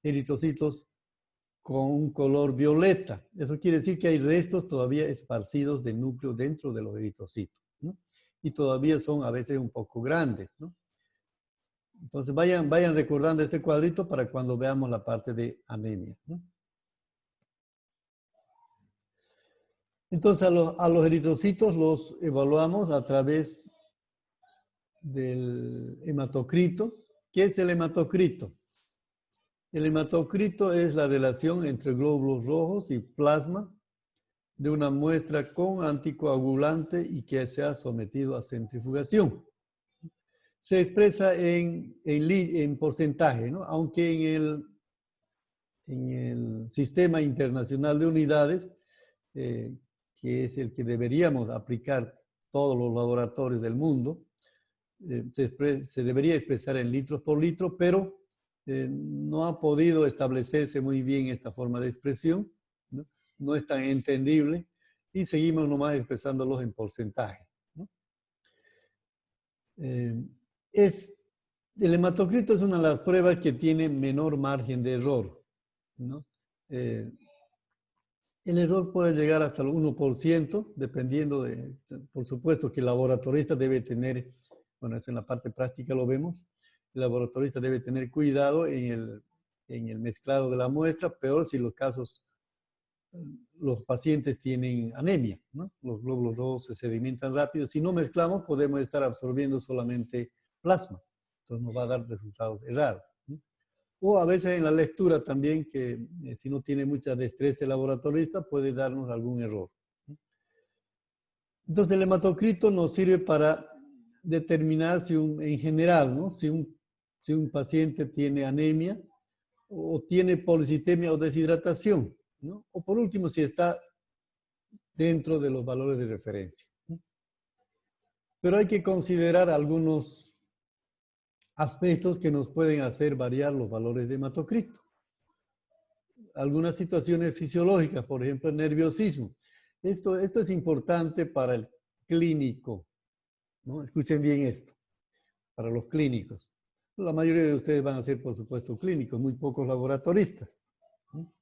Speaker 1: eritrocitos con un color violeta. Eso quiere decir que hay restos todavía esparcidos de núcleo dentro de los eritrocitos, ¿no? Y todavía son a veces un poco grandes, ¿no? Entonces vayan recordando este cuadrito para cuando veamos la parte de anemia, ¿no? Entonces a los eritrocitos los evaluamos a través del hematocrito. ¿Qué es el hematocrito? El hematocrito es la relación entre glóbulos rojos y plasma de una muestra con anticoagulante y que se ha sometido a centrifugación. Se expresa en porcentaje, ¿no? Aunque en el Sistema Internacional de Unidades, que es el que deberíamos aplicar todos los laboratorios del mundo, se debería expresar en litros por litro, pero no ha podido establecerse muy bien esta forma de expresión, ¿no? No es tan entendible y seguimos nomás expresándolos en porcentaje, ¿no? El hematocrito es una de las pruebas que tiene menor margen de error, ¿no? el error puede llegar hasta el 1%, dependiendo por supuesto que el laboratorista debe tener, bueno, eso en la parte práctica lo vemos, el laboratorista debe tener cuidado en el mezclado de la muestra, peor si los pacientes tienen anemia, ¿no? Los glóbulos rojos se sedimentan rápido. Si no mezclamos, podemos estar absorbiendo solamente plasma. Entonces nos va a dar resultados errados, ¿no? O a veces en la lectura también, que si no tiene mucha destreza el laboratorista, puede darnos algún error, ¿no? Entonces el hematocrito nos sirve para determinar en general, ¿no? Si un paciente tiene anemia o tiene policitemia o deshidratación, ¿no? O por último, si está dentro de los valores de referencia, ¿no? Pero hay que considerar algunos aspectos que nos pueden hacer variar los valores de hematocrito. Algunas situaciones fisiológicas, por ejemplo, el nerviosismo. Esto es importante para el clínico, ¿no? Escuchen bien esto, para los clínicos. La mayoría de ustedes van a ser, por supuesto, clínicos, muy pocos laboratoristas, ¿no?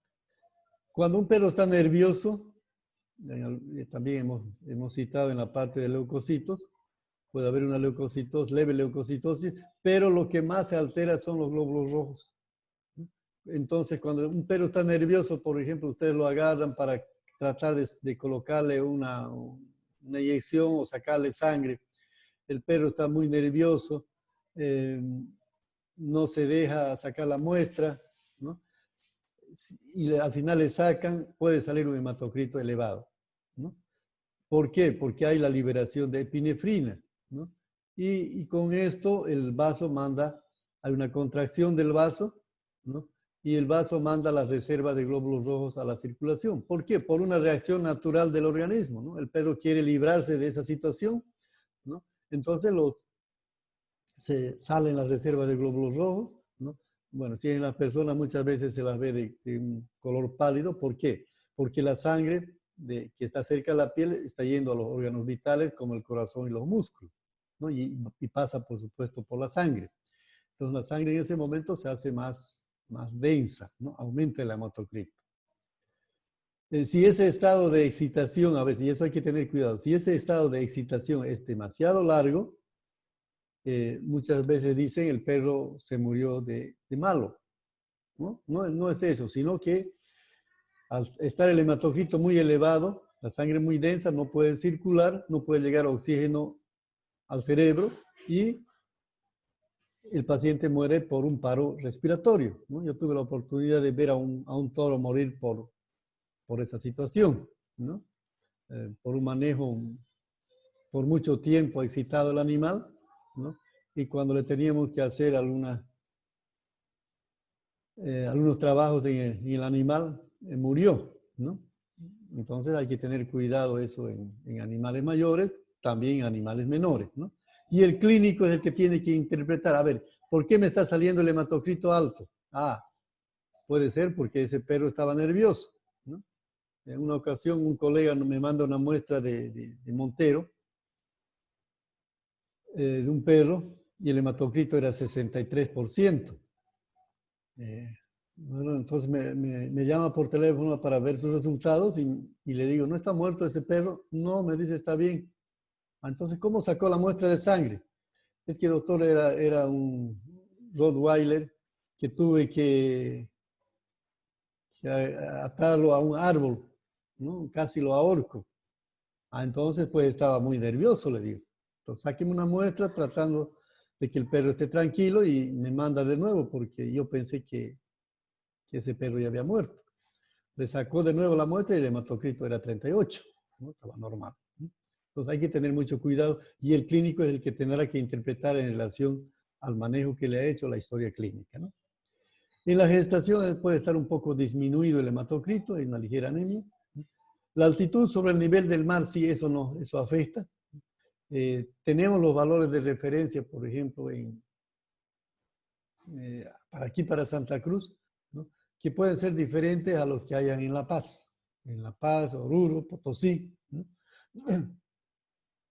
Speaker 1: Cuando un perro está nervioso, también hemos citado en la parte de leucocitos, puede haber una leve leucocitosis, pero lo que más se altera son los glóbulos rojos. Entonces, cuando un perro está nervioso, por ejemplo, ustedes lo agarran para tratar de colocarle una inyección o sacarle sangre. El perro está muy nervioso, no se deja sacar la muestra, ¿no? Y al final le sacan, puede salir un hematocrito elevado, ¿no? ¿Por qué? Porque hay la liberación de epinefrina, ¿no? Y con esto el vaso hay una contracción del vaso, ¿no? Y el vaso manda las reservas de glóbulos rojos a la circulación. ¿Por qué? Por una reacción natural del organismo, ¿no? El perro quiere librarse de esa situación, ¿no? Entonces se salen las reservas de glóbulos rojos, ¿no? Bueno, si en las personas muchas veces se las ve de un color pálido. ¿Por qué? Porque la sangre que está cerca de la piel está yendo a los órganos vitales como el corazón y los músculos, ¿no? Y pasa, por supuesto, por la sangre. Entonces la sangre en ese momento se hace más densa, ¿no? Aumenta el hematocrito. Si ese estado de excitación, a veces, y eso hay que tener cuidado, si ese estado de excitación es demasiado largo, muchas veces dicen el perro se murió de malo, ¿no? No es eso, sino que al estar el hematocrito muy elevado, la sangre muy densa, no puede circular, no puede llegar oxígeno al cerebro y el paciente muere por un paro respiratorio, ¿no? Yo tuve la oportunidad de ver a un toro morir por esa situación, ¿no? Por un manejo por mucho tiempo excitado el animal, ¿no? Y cuando le teníamos que hacer algunos trabajos en el animal, murió, ¿no? Entonces hay que tener cuidado eso en animales mayores, también en animales menores, ¿no? Y el clínico es el que tiene que interpretar, a ver, ¿por qué me está saliendo el hematocrito alto? Ah, puede ser porque ese perro estaba nervioso, ¿no? En una ocasión un colega me manda una muestra de Montero, de un perro, y el hematocrito era 63%. Bueno, entonces me llama por teléfono para ver sus resultados y le digo, ¿no está muerto ese perro? No, me dice, está bien. Entonces, ¿cómo sacó la muestra de sangre? Es que, doctor, era un Rottweiler que tuve que atarlo a un árbol, ¿no? Casi lo ahorco. Entonces, pues estaba muy nervioso, le digo. Entonces, sáqueme una muestra tratando de que el perro esté tranquilo y me manda de nuevo porque yo pensé que ese perro ya había muerto. Le sacó de nuevo la muestra y el hematocrito era 38, ¿no? Estaba normal, ¿no? Entonces hay que tener mucho cuidado y el clínico es el que tendrá que interpretar en relación al manejo que le ha hecho la historia clínica, ¿no? En la gestación puede estar un poco disminuido el hematocrito, hay una ligera anemia. La altitud sobre el nivel del mar, sí, eso afecta. Tenemos los valores de referencia, por ejemplo, para Santa Cruz, ¿no? Que pueden ser diferentes a los que hayan en La Paz, Oruro, Potosí, ¿no?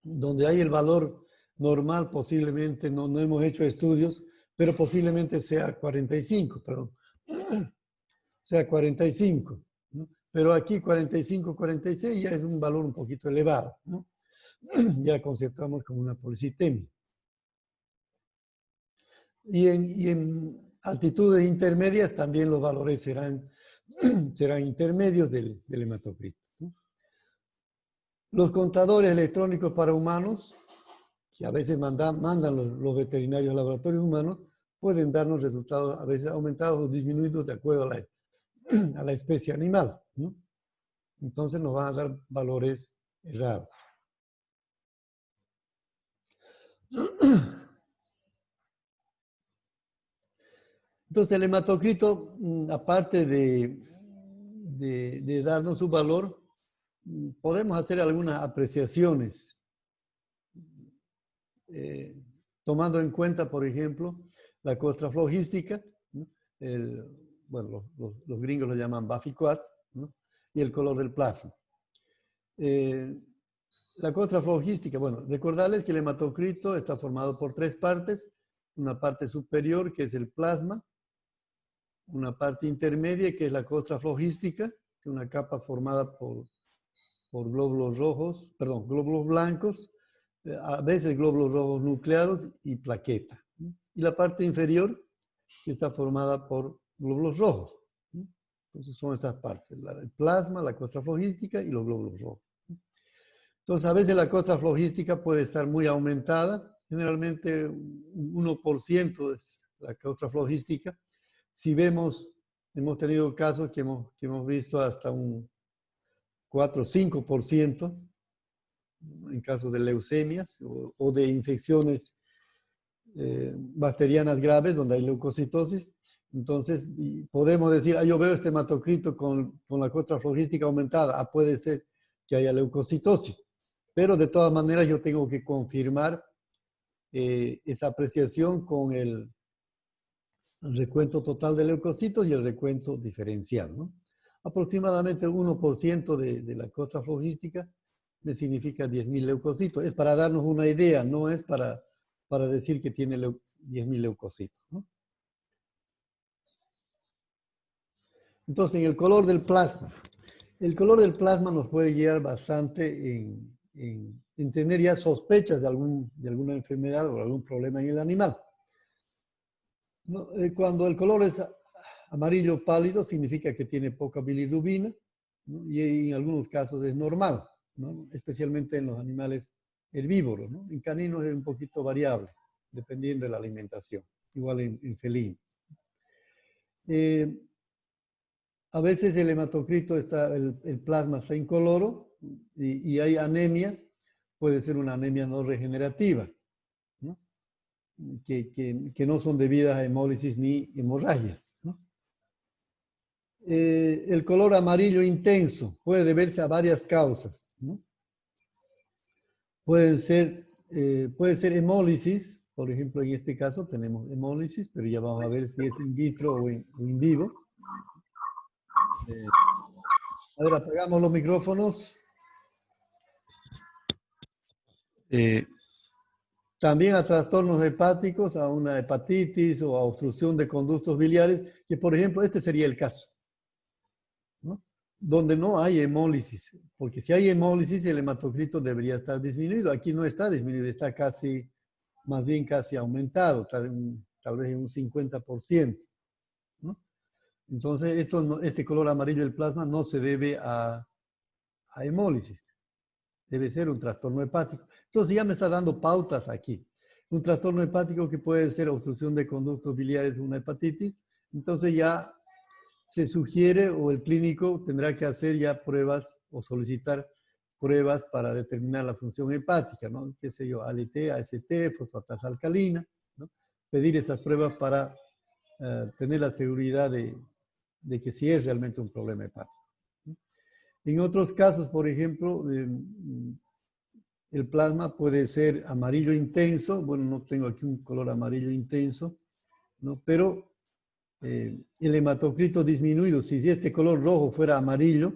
Speaker 1: Donde hay el valor normal, posiblemente, no hemos hecho estudios, pero posiblemente sea 45, perdón. sea 45, ¿no? Pero aquí 45, 46 ya es un valor un poquito elevado, ¿no? Ya conceptuamos como una policitemia. Y en altitudes intermedias también los valores serán intermedios del hematocrito, ¿no? Los contadores electrónicos para humanos, que a veces mandan los veterinarios a laboratorios humanos, pueden darnos resultados a veces aumentados o disminuidos de acuerdo a la especie animal, ¿no? Entonces nos van a dar valores errados. Entonces el hematocrito, aparte de darnos su valor, podemos hacer algunas apreciaciones, tomando en cuenta, por ejemplo, la costra flogística, ¿no? Bueno, los gringos lo llaman Buffy-Quad, ¿no? Y el color del plasma. La costra flogística, bueno, recordarles que el hematocrito está formado por tres partes: una parte superior, que es el plasma; una parte intermedia, que es la costra flogística, que es una capa formada por glóbulos rojos, perdón, glóbulos blancos, a veces glóbulos rojos nucleados y plaqueta. Y la parte inferior, que está formada por glóbulos rojos. Entonces son esas partes: el plasma, la costra flogística y los glóbulos rojos. Entonces a veces la costra flogística puede estar muy aumentada, generalmente 1% es la costra flogística. Si vemos, hemos tenido casos que hemos visto hasta un 4 o 5% en casos de leucemias o de infecciones bacterianas graves donde hay leucocitosis. Entonces podemos decir, yo veo este hematocrito con la costra flogística aumentada, puede ser que haya leucocitosis, pero de todas maneras yo tengo que confirmar esa apreciación con el recuento total de leucocitos y el recuento diferencial, ¿no? Aproximadamente el 1% de la costra flogística me significa 10.000 leucocitos. Es para darnos una idea, no es para decir que tiene 10.000 leucocitos, ¿no? Entonces, en el color del plasma. El color del plasma nos puede guiar bastante en tener ya sospechas de alguna enfermedad o algún problema en el animal. ¿No? Cuando el color es amarillo pálido, significa que tiene poca bilirrubina, ¿no? Y en algunos casos es normal, ¿no? Especialmente en los animales herbívoros, ¿no? En caninos es un poquito variable, dependiendo de la alimentación, igual en felinos. A veces el hematocrito el plasma está incoloro y hay anemia, puede ser una anemia no regenerativa, ¿no? Que no son debidas a hemólisis ni hemorragias, ¿no? El color amarillo intenso puede deberse a varias causas, ¿no? Puede ser hemólisis, por ejemplo, en este caso tenemos hemólisis, pero ya vamos a ver si es in vitro o in vivo. A ver, apagamos los micrófonos. También a trastornos hepáticos, a una hepatitis o a obstrucción de conductos biliares, que por ejemplo este sería el caso, ¿no? Donde no hay hemólisis, porque si hay hemólisis el hematocrito debería estar disminuido. Aquí no está disminuido, está más bien casi aumentado, tal vez en un 50%, ¿no? Entonces este color amarillo del plasma no se debe a hemólisis. Debe ser un trastorno hepático. Entonces ya me está dando pautas aquí. Un trastorno hepático que puede ser obstrucción de conductos biliares o una hepatitis. Entonces ya se sugiere o el clínico tendrá que hacer ya pruebas o solicitar pruebas para determinar la función hepática, ¿no? Qué sé yo, ALT, AST, fosfatasa alcalina, ¿no? Pedir esas pruebas para tener la seguridad de que sí es realmente un problema hepático. En otros casos, por ejemplo, el plasma puede ser amarillo intenso. Bueno, no tengo aquí un color amarillo intenso, ¿no? Pero el hematocrito disminuido, si este color rojo fuera amarillo,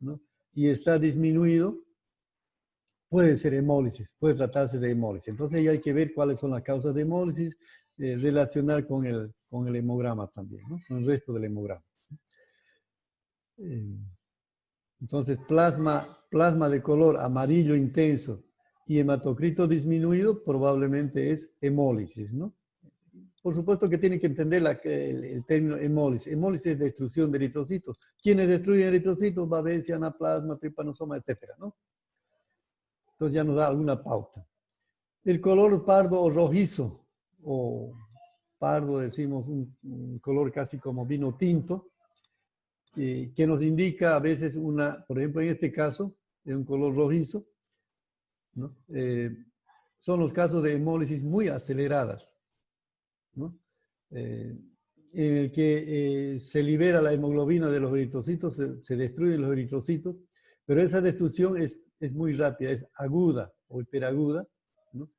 Speaker 1: ¿no? Y está disminuido, puede ser hemólisis, puede tratarse de hemólisis. Entonces ya hay que ver cuáles son las causas de hemólisis, relacionar con el hemograma también, ¿no? Con el resto del hemograma. Entonces, plasma de color amarillo intenso y hematocrito disminuido probablemente es hemólisis, ¿no? Por supuesto que tienen que entender el término hemólisis. Hemólisis es destrucción de eritrocitos. ¿Quiénes destruyen eritrocitos? Babesia, anaplasma, trypanosoma, etcétera, ¿no? Entonces ya nos da alguna pauta. El color pardo o rojizo, o pardo decimos un color casi como vino tinto, que nos indica a veces por ejemplo en este caso, es un color rojizo, ¿no? Son los casos de hemólisis muy aceleradas, ¿no? En el que se libera la hemoglobina de los eritrocitos, se destruyen los eritrocitos, pero esa destrucción es muy rápida, es aguda o hiperaguda, ¿no?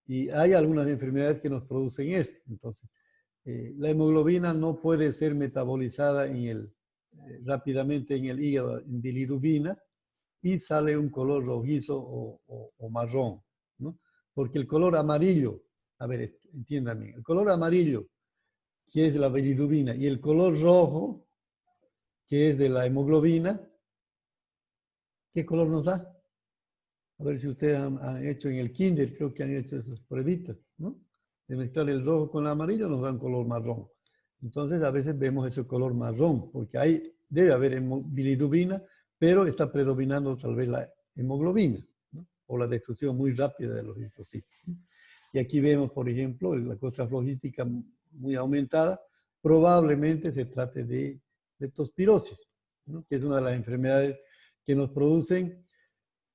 Speaker 1: Y hay algunas enfermedades que nos producen esto. Entonces, la hemoglobina no puede ser metabolizada rápidamente en el hígado en bilirrubina y sale un color rojizo o marrón, ¿no? Porque el color amarillo, a ver, entiéndanme, el color amarillo, que es de la bilirrubina, y el color rojo, que es de la hemoglobina, ¿qué color nos da? A ver si ustedes han hecho en el kinder, creo que han hecho esas pruebitas, ¿no? De mezclar el rojo con el amarillo nos da un color marrón. Entonces a veces vemos ese color marrón, porque debe haber bilirrubina, pero está predominando tal vez la hemoglobina, ¿no? O la destrucción muy rápida de los linfocitos. Y aquí vemos, por ejemplo, la costra flogística muy aumentada, probablemente se trate de leptospirosis, ¿no? Que es una de las enfermedades que nos producen,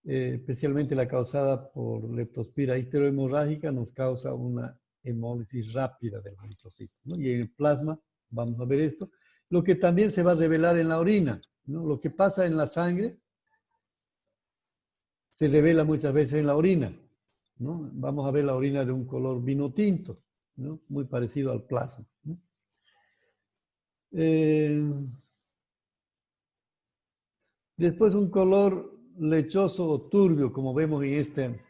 Speaker 1: especialmente la causada por leptospira histerohemorrágica, nos causa una hemólisis rápida del eritrocito, ¿no? Y en el plasma, vamos a ver esto, lo que también se va a revelar en la orina, ¿no? Lo que pasa en la sangre se revela muchas veces en la orina, ¿no? Vamos a ver la orina de un color vino tinto, ¿no? Muy parecido al plasma, ¿no? Después un color lechoso o turbio, como vemos en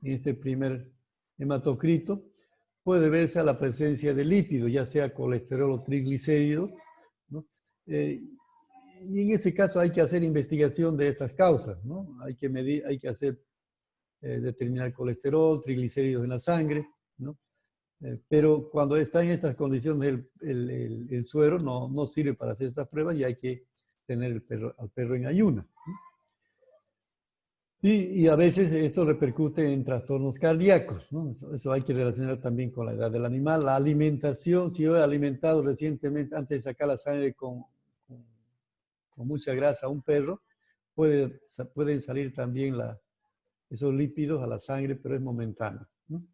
Speaker 1: este primer hematocrito, puede verse a la presencia de lípidos, ya sea colesterol o triglicéridos, ¿no? Y en ese caso hay que hacer investigación de estas causas, ¿no? Hay que medir, hay que determinar colesterol, triglicéridos en la sangre, ¿no? Pero cuando está en estas condiciones el suero no sirve para hacer estas pruebas y hay que tener al perro en ayuna, ¿no? Y a veces esto repercute en trastornos cardíacos, ¿no? Eso hay que relacionar también con la edad del animal. La alimentación, si yo he alimentado recientemente, antes de sacar la sangre con mucha grasa a un perro, pueden salir también esos lípidos a la sangre, pero es momentáneo, ¿no?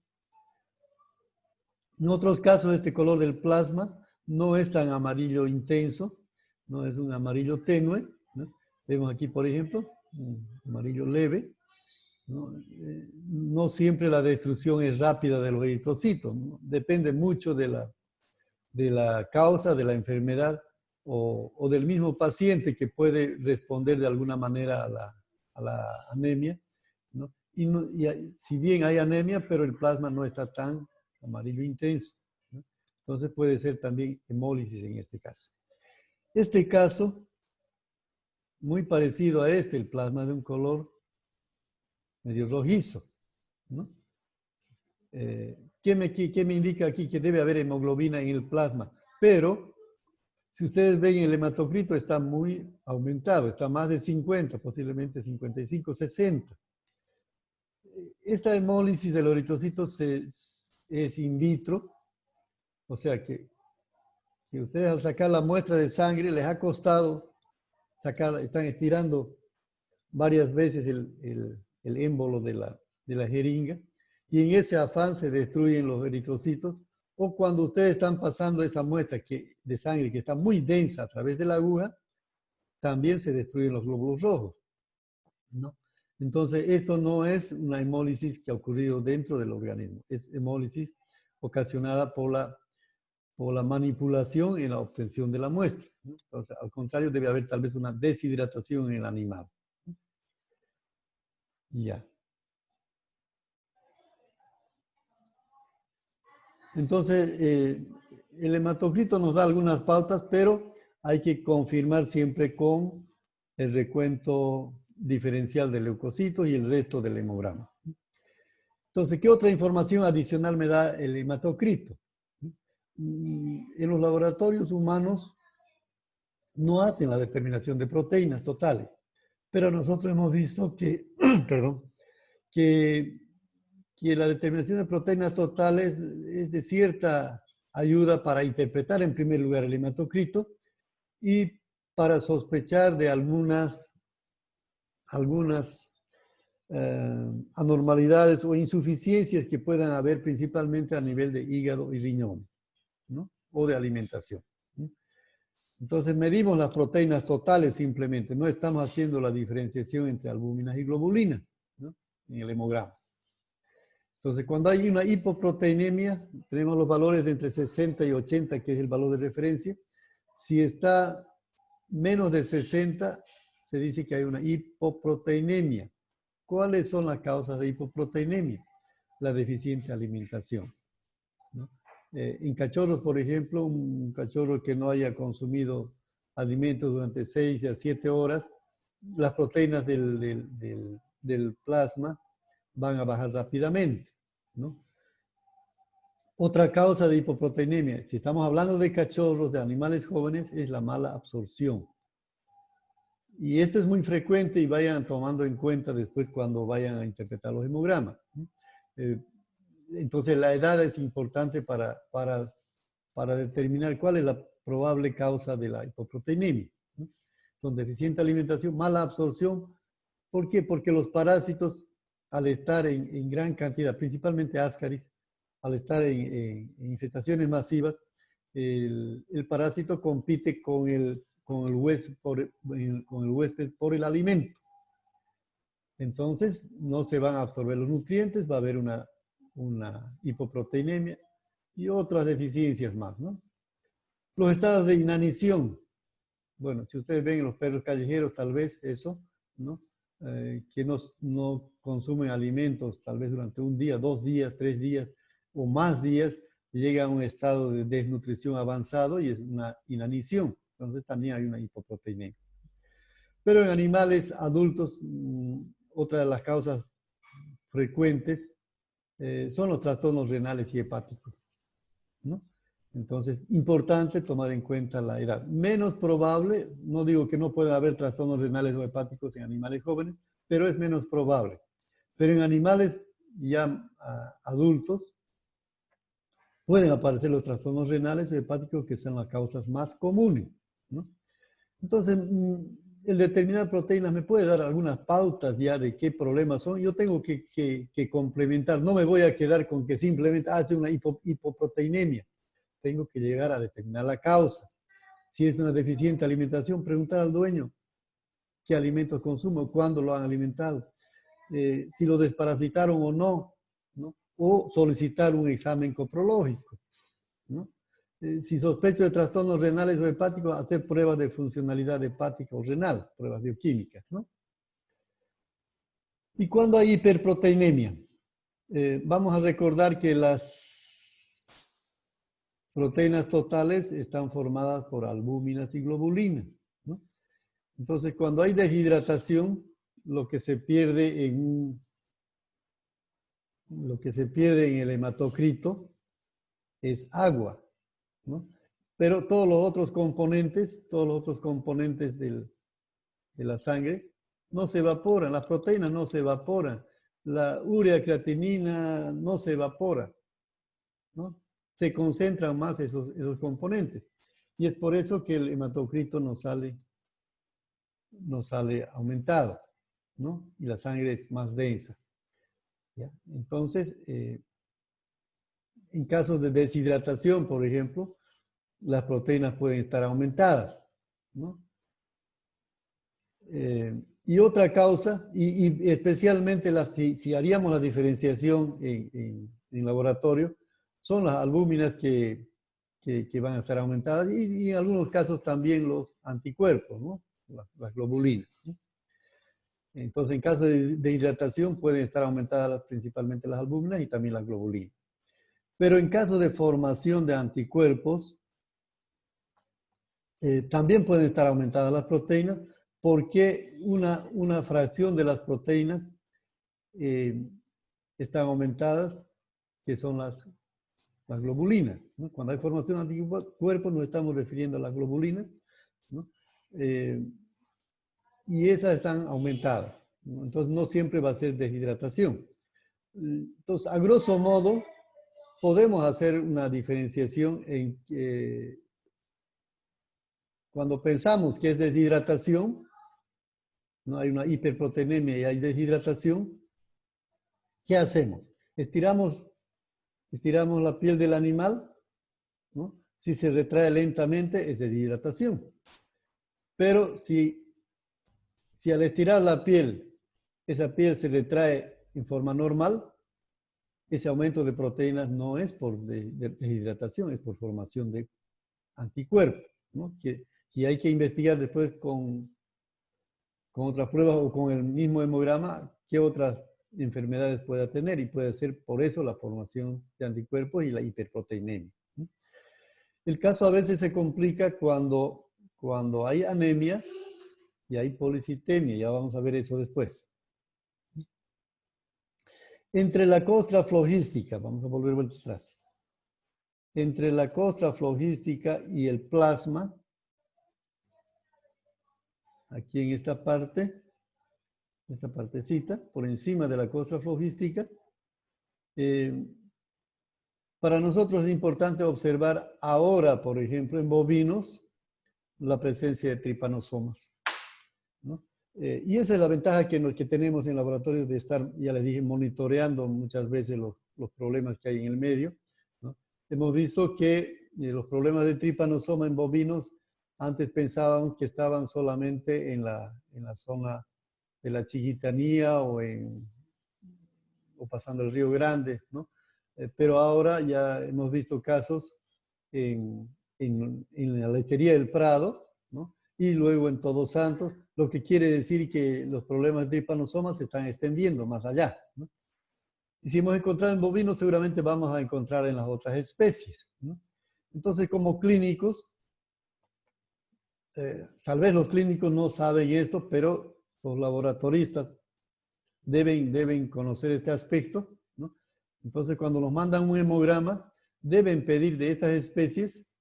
Speaker 1: En otros casos, este color del plasma no es tan amarillo intenso, no es un amarillo tenue, ¿no? Vemos aquí, por ejemplo, un amarillo leve, ¿no? No siempre la destrucción es rápida de los eritrocitos, ¿no? Depende mucho de la causa de la enfermedad o del mismo paciente que puede responder de alguna manera a la anemia, ¿no? Y si bien hay anemia, pero el plasma no está tan amarillo intenso, ¿no? Entonces puede ser también hemólisis en este caso. Este caso, muy parecido a el plasma de un color medio rojizo, ¿no? ¿Qué me indica aquí? Que debe haber hemoglobina en el plasma, pero si ustedes ven el hematocrito está muy aumentado, está más de 50, posiblemente 55, 60. Esta hemólisis de los eritrocitos es in vitro, o sea que ustedes al sacar la muestra de sangre les ha costado están estirando varias veces el émbolo de la jeringa y en ese afán se destruyen los eritrocitos, o cuando ustedes están pasando esa muestra de sangre que está muy densa a través de la aguja, también se destruyen los glóbulos rojos, ¿no? Entonces, esto no es una hemólisis que ha ocurrido dentro del organismo, es hemólisis ocasionada por la manipulación en la obtención de la muestra, ¿no? Entonces, al contrario, debe haber tal vez una deshidratación en el animal. Ya. Entonces, el hematocrito nos da algunas pautas, pero hay que confirmar siempre con el recuento diferencial de leucocitos y el resto del hemograma. Entonces, ¿qué otra información adicional me da el hematocrito? En los laboratorios humanos no hacen la determinación de proteínas totales, pero nosotros hemos visto que, perdón, que la determinación de proteínas totales es de cierta ayuda para interpretar en primer lugar el hematocrito y para sospechar de algunas anormalidades o insuficiencias que puedan haber principalmente a nivel de hígado y riñones, ¿no? O de alimentación, ¿no? Entonces medimos las proteínas totales simplemente, no estamos haciendo la diferenciación entre albúminas y globulinas, ¿no? En el hemograma. Entonces cuando hay una hipoproteinemia, tenemos los valores de entre 60 y 80, que es el valor de referencia. Si está menos de 60, se dice que hay una hipoproteinemia. ¿Cuáles son las causas de hipoproteinemia? La deficiente alimentación, ¿no? En cachorros, por ejemplo, un cachorro que no haya consumido alimentos durante 6 a 7 horas, las proteínas del plasma van a bajar rápidamente, ¿no? Otra causa de hipoproteinemia, si estamos hablando de cachorros, de animales jóvenes, es la mala absorción. Y esto es muy frecuente y vayan tomando en cuenta después cuando vayan a interpretar los hemogramas. Entonces la edad es importante para determinar cuál es la probable causa de la hipoproteinemia. Son deficiente alimentación, mala absorción. ¿Por qué? Porque los parásitos, al estar en gran cantidad, principalmente Ascaris, al estar en infestaciones masivas, el parásito compite con el huésped por el alimento. Entonces no se van a absorber los nutrientes, va a haber una hipoproteinemia y otras deficiencias más, ¿no? Los estados de inanición. Bueno, si ustedes ven en los perros callejeros, tal vez eso, ¿no? Que no consumen alimentos, tal vez durante un día, 2 días, 3 días o más días, llega a un estado de desnutrición avanzado y es una inanición. Entonces también hay una hipoproteinemia. Pero en animales adultos, otra de las causas frecuentes son los trastornos renales y hepáticos, ¿no? Entonces, importante tomar en cuenta la edad. Menos probable, no digo que no pueda haber trastornos renales o hepáticos en animales jóvenes, pero es menos probable. Pero en animales ya adultos, pueden aparecer los trastornos renales o hepáticos, que son las causas más comunes, ¿no? Entonces, el determinar proteínas me puede dar algunas pautas ya de qué problemas son. Yo tengo que complementar, no me voy a quedar con que simplemente hace una hipoproteinemia. Tengo que llegar a determinar la causa. Si es una deficiente alimentación, preguntar al dueño qué alimentos consume, cuándo lo han alimentado, si lo desparasitaron o no, ¿no? O solicitar un examen coprológico, ¿no? Si sospecho de trastornos renales o hepáticos, hacer pruebas de funcionalidad hepática o renal, pruebas bioquímicas, ¿no? ¿Y cuándo hay hiperproteinemia? Vamos a recordar que las proteínas totales están formadas por albúminas y globulinas, ¿no? Entonces, cuando hay deshidratación, lo que se pierde en el hematocrito es agua, ¿no? Pero todos los otros componentes de la sangre no se evaporan, las proteínas no se evaporan, la urea, creatinina no se evapora, ¿no? Se concentran más esos componentes. Y es por eso que el hematocrito no sale aumentado, ¿no? Y la sangre es más densa, ¿ya? Entonces, en casos de deshidratación, por ejemplo, las proteínas pueden estar aumentadas, ¿no? Y otra causa, y especialmente si haríamos la diferenciación en laboratorio, son las albúminas que van a estar aumentadas y en algunos casos también los anticuerpos, ¿no? Las globulinas, ¿no? Entonces, en caso de hidratación pueden estar aumentadas principalmente las albúminas y también las globulinas. Pero en caso de formación de anticuerpos, También pueden estar aumentadas las proteínas porque una fracción de las proteínas están aumentadas, que son las globulinas, ¿no? Cuando hay formación de anticuerpos nos estamos refiriendo a las globulinas, ¿no? Y esas están aumentadas, ¿no? Entonces no siempre va a ser deshidratación. Entonces, a grosso modo, podemos hacer una diferenciación en que cuando pensamos que es deshidratación, no hay una hiperproteinemia y hay deshidratación, ¿qué hacemos? Estiramos la piel del animal, ¿no? Si se retrae lentamente es deshidratación. Pero si al estirar la piel, esa piel se retrae en forma normal, ese aumento de proteínas no es por deshidratación, es por formación de anticuerpos, ¿no? Que hay que investigar después con otras pruebas o con el mismo hemograma qué otras enfermedades pueda tener, y puede ser por eso la formación de anticuerpos y la hiperproteinemia. El caso a veces se complica cuando hay anemia y hay policitemia, ya vamos a ver eso después. Entre la costra flogística, vamos a volver vuelta atrás, entre la costra flogística y el plasma, aquí en esta partecita, por encima de la costra flogística, para nosotros es importante observar ahora, por ejemplo, en bovinos, la presencia de tripanosomas, ¿no? Y esa es la ventaja que tenemos en laboratorios de estar, ya les dije, monitoreando muchas veces los problemas que hay en el medio, ¿no? Hemos visto que los problemas de tripanosoma en bovinos, antes pensábamos que estaban solamente en la zona de la Chiquitanía o pasando el Río Grande, ¿no? Pero ahora ya hemos visto casos en la lechería del Prado, ¿no? Y luego en Todos Santos, lo que quiere decir que los problemas de tripanosomas se están extendiendo más allá, ¿no? Y si hemos encontrado en bovinos, seguramente vamos a encontrar en las otras especies, ¿no? Entonces, como clínicos, tal vez los clínicos no saben esto, pero los laboratoristas deben conocer este aspecto, ¿no? Entonces, cuando nos mandan un hemograma, deben pedir de estas especies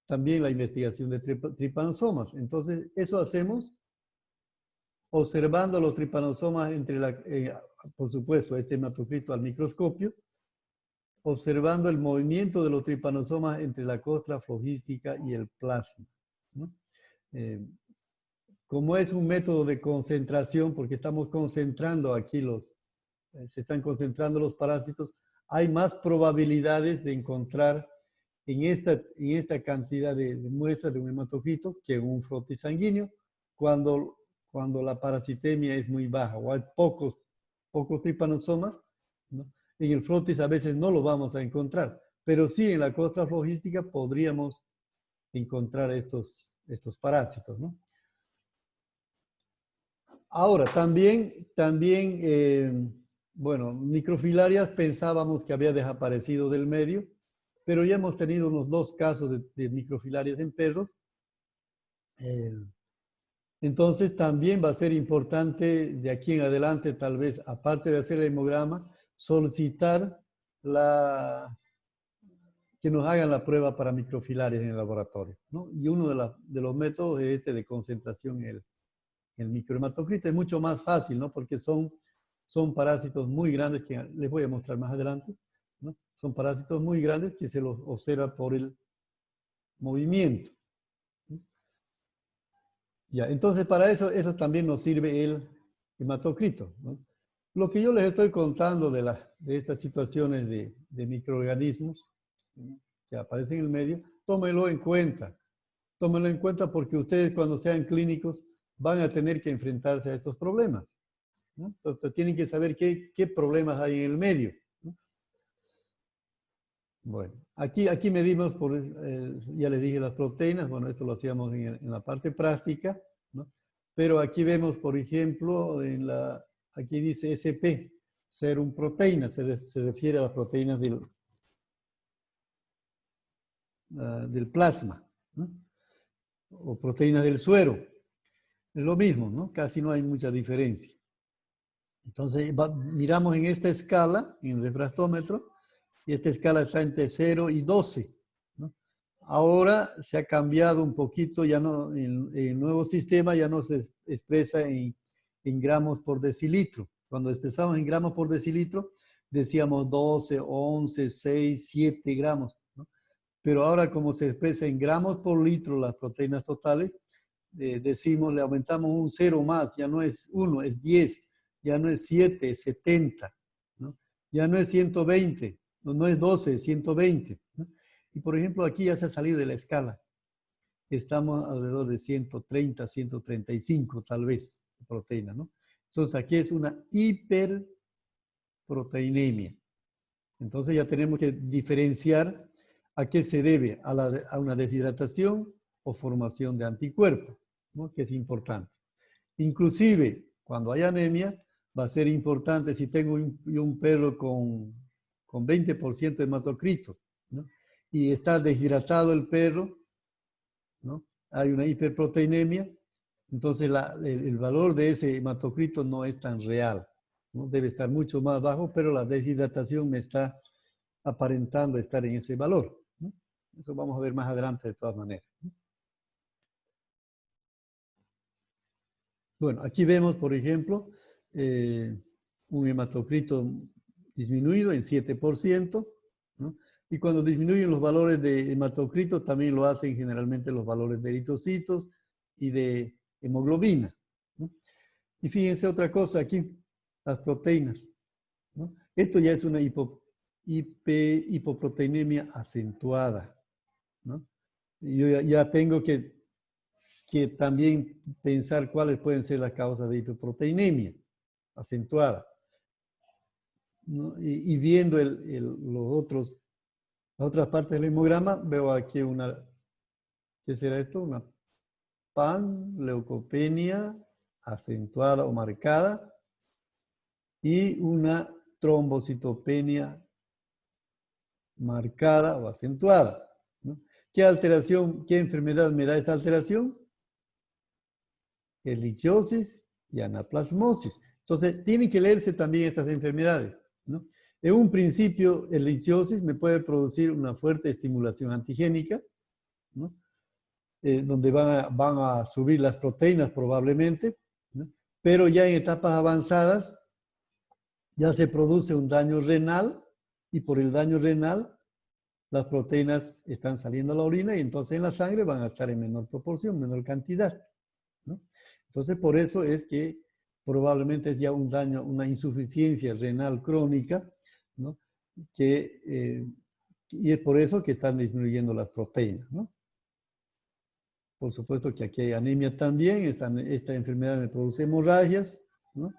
Speaker 1: también la investigación de tripanosomas. Entonces, eso hacemos observando los tripanosomas por supuesto, este hematocrito al microscopio, observando el movimiento de los tripanosomas entre la costra flogística y el plasma, ¿no? Como es un método de concentración, porque estamos concentrando aquí se están concentrando los parásitos, hay más probabilidades de encontrar en esta cantidad de muestras de un hematocrito que en un frotis sanguíneo, cuando la parasitemia es muy baja o hay pocos tripanosomas, ¿no? En el frotis a veces no lo vamos a encontrar, pero sí en la costra flogística podríamos encontrar estos parásitos, ¿no? Ahora, también bueno, microfilarias pensábamos que había desaparecido del medio, pero ya hemos tenido unos 2 casos de microfilarias en perros. Entonces, también va a ser importante de aquí en adelante, tal vez, aparte de hacer el hemograma, solicitar que nos hagan la prueba para microfilarias en el laboratorio, ¿no? Y uno de los métodos es de concentración en el microhematocrito. Es mucho más fácil, ¿no? Porque son parásitos muy grandes que les voy a mostrar más adelante, ¿no? Son parásitos muy grandes que se los observa por el movimiento. Ya, entonces para eso también nos sirve el hematocrito, ¿no? Lo que yo les estoy contando de estas situaciones de microorganismos, ¿no?, que aparecen en el medio, tómenlo en cuenta. Tómenlo en cuenta porque ustedes cuando sean clínicos van a tener que enfrentarse a estos problemas, ¿no? Entonces tienen que saber qué problemas hay en el medio, ¿no? Bueno, aquí medimos, ya les dije las proteínas, bueno, esto lo hacíamos en la parte práctica, ¿no? Pero aquí vemos, por ejemplo, aquí dice SP, serum proteína, se refiere a las proteínas del plasma, ¿no? o proteínas del suero. Es lo mismo, ¿no? Casi no hay mucha diferencia. Entonces, miramos en esta escala, en el refractómetro, y esta escala está entre 0 y 12, ¿no? Ahora se ha cambiado un poquito, ya no, el nuevo sistema ya no se expresa en gramos por decilitro. Cuando expresamos en gramos por decilitro, decíamos 12, 11, 6, 7 gramos, ¿no? Pero ahora como se expresa en gramos por litro las proteínas totales, decimos, le aumentamos un 0 más, ya no es 1, es 10, ya no es 7, es 70, ¿no? Ya no es 120, no es 12, es 120, ¿no? Y por ejemplo, aquí ya se ha salido de la escala. Estamos alrededor de 130, 135 tal vez, de proteína, ¿no? Entonces aquí es una hiperproteinemia. Entonces ya tenemos que diferenciar a qué se debe, a una deshidratación o formación de anticuerpos, ¿no? Que es importante. Inclusive, cuando hay anemia, va a ser importante si tengo un perro con 20% de hematocrito, ¿no? Y está deshidratado el perro, ¿no? Hay una hiperproteinemia, entonces el valor de ese hematocrito no es tan real, ¿no? Debe estar mucho más bajo, pero la deshidratación me está aparentando estar en ese valor, ¿no? Eso vamos a ver más adelante de todas maneras, ¿no? Bueno, aquí vemos, por ejemplo, un hematocrito disminuido en 7%, ¿no? Y cuando disminuyen los valores de hematocrito, también lo hacen generalmente los valores de eritrocitos y de hemoglobina, ¿no? Y fíjense otra cosa aquí, las proteínas, ¿no? Esto ya es una hipoproteinemia acentuada, ¿no? Y yo ya tengo que también pensar cuáles pueden ser las causas de hipoproteinemia acentuada, ¿no? Y viendo las otras partes del hemograma, veo aquí ¿qué será esto? Una panleucopenia acentuada o marcada y una trombocitopenia marcada o acentuada, ¿no? ¿Qué alteración, qué enfermedad me da esta alteración? Erliciosis y anaplasmosis. Entonces, tienen que leerse también estas enfermedades, ¿no? En un principio, erliciosis me puede producir una fuerte estimulación antigénica, ¿no? Donde van a subir las proteínas probablemente, ¿no? Pero ya en etapas avanzadas ya se produce un daño renal y por el daño renal las proteínas están saliendo a la orina y entonces en la sangre van a estar en menor proporción, menor cantidad, ¿no? Entonces por eso es que probablemente es ya un daño, una insuficiencia renal crónica, ¿no? Y es por eso que están disminuyendo las proteínas, ¿no? Por supuesto que aquí hay anemia también, esta enfermedad me produce hemorragias, ¿no?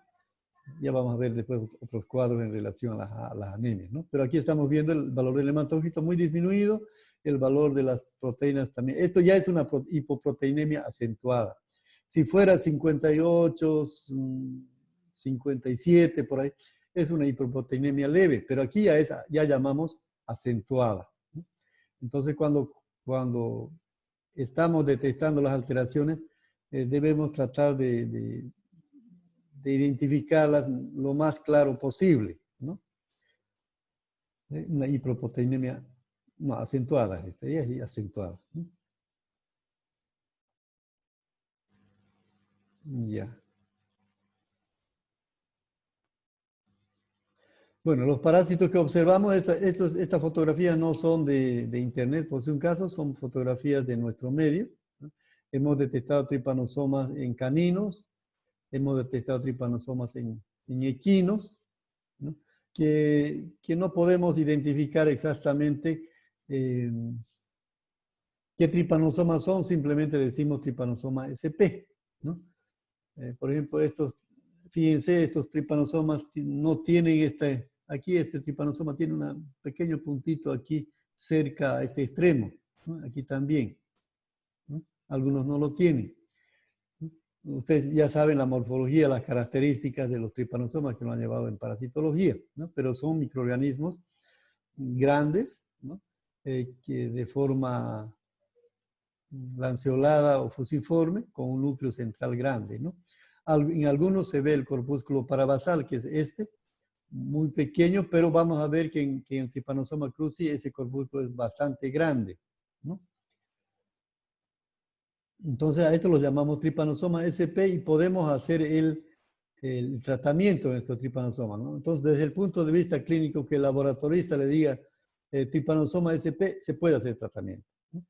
Speaker 1: Ya vamos a ver después otros cuadros en relación a las anemias, ¿no? Pero aquí estamos viendo el valor del hematocrito muy disminuido, el valor de las proteínas también. Esto ya es una hipoproteinemia acentuada. Si fuera 58, 57, por ahí, es una hipoproteinemia leve, pero aquí ya llamamos acentuada, ¿no? Entonces, cuando estamos detectando las alteraciones, debemos tratar de identificarlas lo más claro posible, ¿no? Una hipoproteinemia no, acentuada, esta ya es acentuada, ¿no? Ya. Bueno, los parásitos que observamos, estas fotografías no son de internet, por si un caso, son fotografías de nuestro medio, ¿no? Hemos detectado tripanosomas en caninos, hemos detectado tripanosomas en equinos, ¿no? Que no podemos identificar exactamente qué tripanosomas son, simplemente decimos tripanosoma SP, ¿no? Por ejemplo, fíjense, estos tripanosomas no tienen aquí este tripanosoma tiene un pequeño puntito aquí cerca a este extremo, ¿no? Aquí también, ¿no? Algunos no lo tienen. Ustedes ya saben la morfología, las características de los tripanosomas que lo han llevado en parasitología, ¿no? Pero son microorganismos grandes, ¿no? Que de forma lanceolada o fusiforme con un núcleo central grande, ¿no? En algunos se ve el corpúsculo parabasal, que es este, muy pequeño, pero vamos a ver que en el Trypanosoma cruzi ese corpúsculo es bastante grande, ¿no? Entonces a esto lo llamamos Trypanosoma SP y podemos hacer el tratamiento de nuestro Trypanosoma, ¿no? Entonces desde el punto de vista clínico que el laboratorista le diga Trypanosoma SP, se puede hacer tratamiento, ¿no?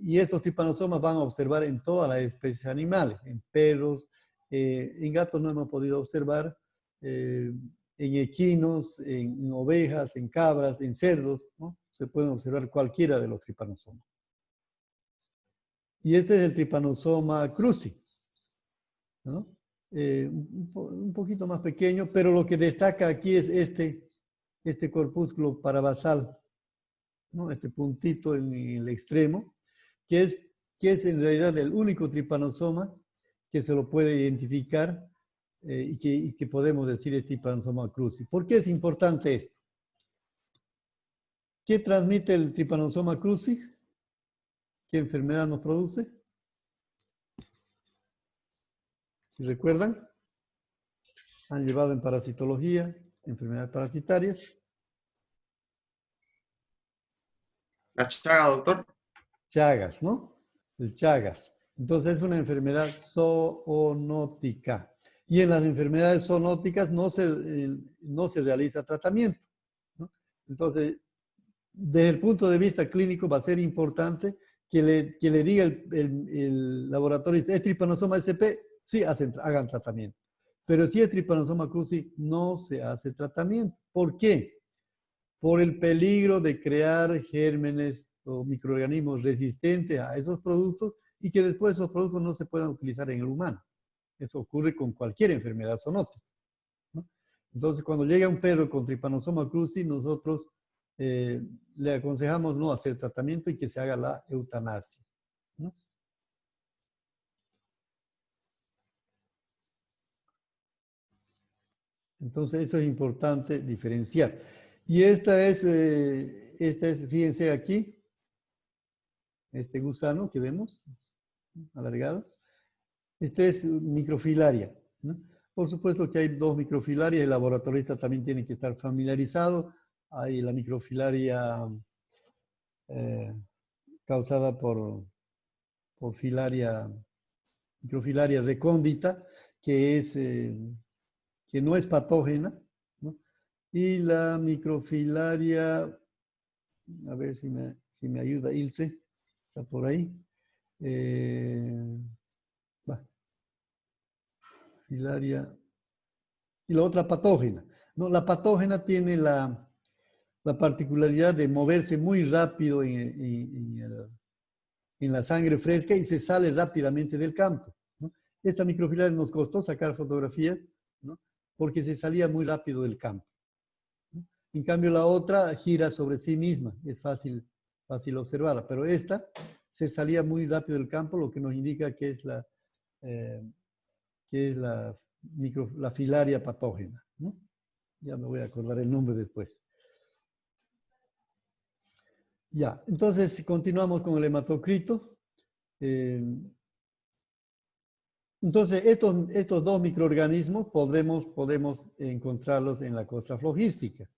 Speaker 1: Y estos Trypanosomas van a observar en todas las especies animales, en perros, en gatos no hemos podido observar, en equinos, en ovejas, en cabras, en cerdos, ¿no? Se pueden observar cualquiera de los Trypanosomas. Y este es el Trypanosoma cruzi, ¿no? Un poquito más pequeño, pero lo que destaca aquí es este corpúsculo parabasal, ¿no? Este puntito en el extremo, que es en realidad el único Trypanosoma que se lo puede identificar y que podemos decir es Trypanosoma cruzi. ¿Por qué es importante esto? ¿Qué transmite el Trypanosoma cruzi? ¿Qué enfermedad nos produce? ¿Se recuerdan? Han llevado en parasitología, enfermedades parasitarias.
Speaker 3: La chaga, doctor.
Speaker 1: Chagas, ¿no? El Chagas. Entonces es una enfermedad zoonótica. Y en las enfermedades zoonóticas no se realiza tratamiento, ¿no? Entonces, desde el punto de vista clínico va a ser importante que le diga el laboratorio, ¿es Trypanosoma SP? Sí, hagan tratamiento. Pero si es Trypanosoma cruzi, no se hace tratamiento. ¿Por qué? Por el peligro de crear gérmenes o microorganismos resistentes a esos productos y que después esos productos no se puedan utilizar en el humano. Eso ocurre con cualquier enfermedad zoonótica, ¿no? Entonces, cuando llega un perro con Trypanosoma cruzi, nosotros le aconsejamos no hacer tratamiento y que se haga la eutanasia, ¿no? Entonces, eso es importante diferenciar. Y esta es, fíjense aquí, este gusano que vemos, alargado. Este es microfilaria, ¿no? Por supuesto que hay dos microfilarias, el laboratorista también tiene que estar familiarizado. Hay la microfilaria causada por microfilaria recóndita, que no es patógena, ¿no? Y la microfilaria, a ver si me ayuda Ilse, está por ahí. Filaria. Y la otra patógena. No, la patógena tiene la particularidad de moverse muy rápido en la sangre fresca y se sale rápidamente del campo, ¿no? Esta microfilaria nos costó sacar fotografías, ¿no? Porque se salía muy rápido del campo, ¿no? En cambio, la otra gira sobre sí misma, es fácil observarla, pero esta se salía muy rápido del campo, lo que nos indica que es la filaria patógena, ¿no? Ya me voy a acordar el nombre después. Ya, entonces continuamos con el hematocrito. Entonces, estos dos microorganismos podemos encontrarlos en la costra flogística,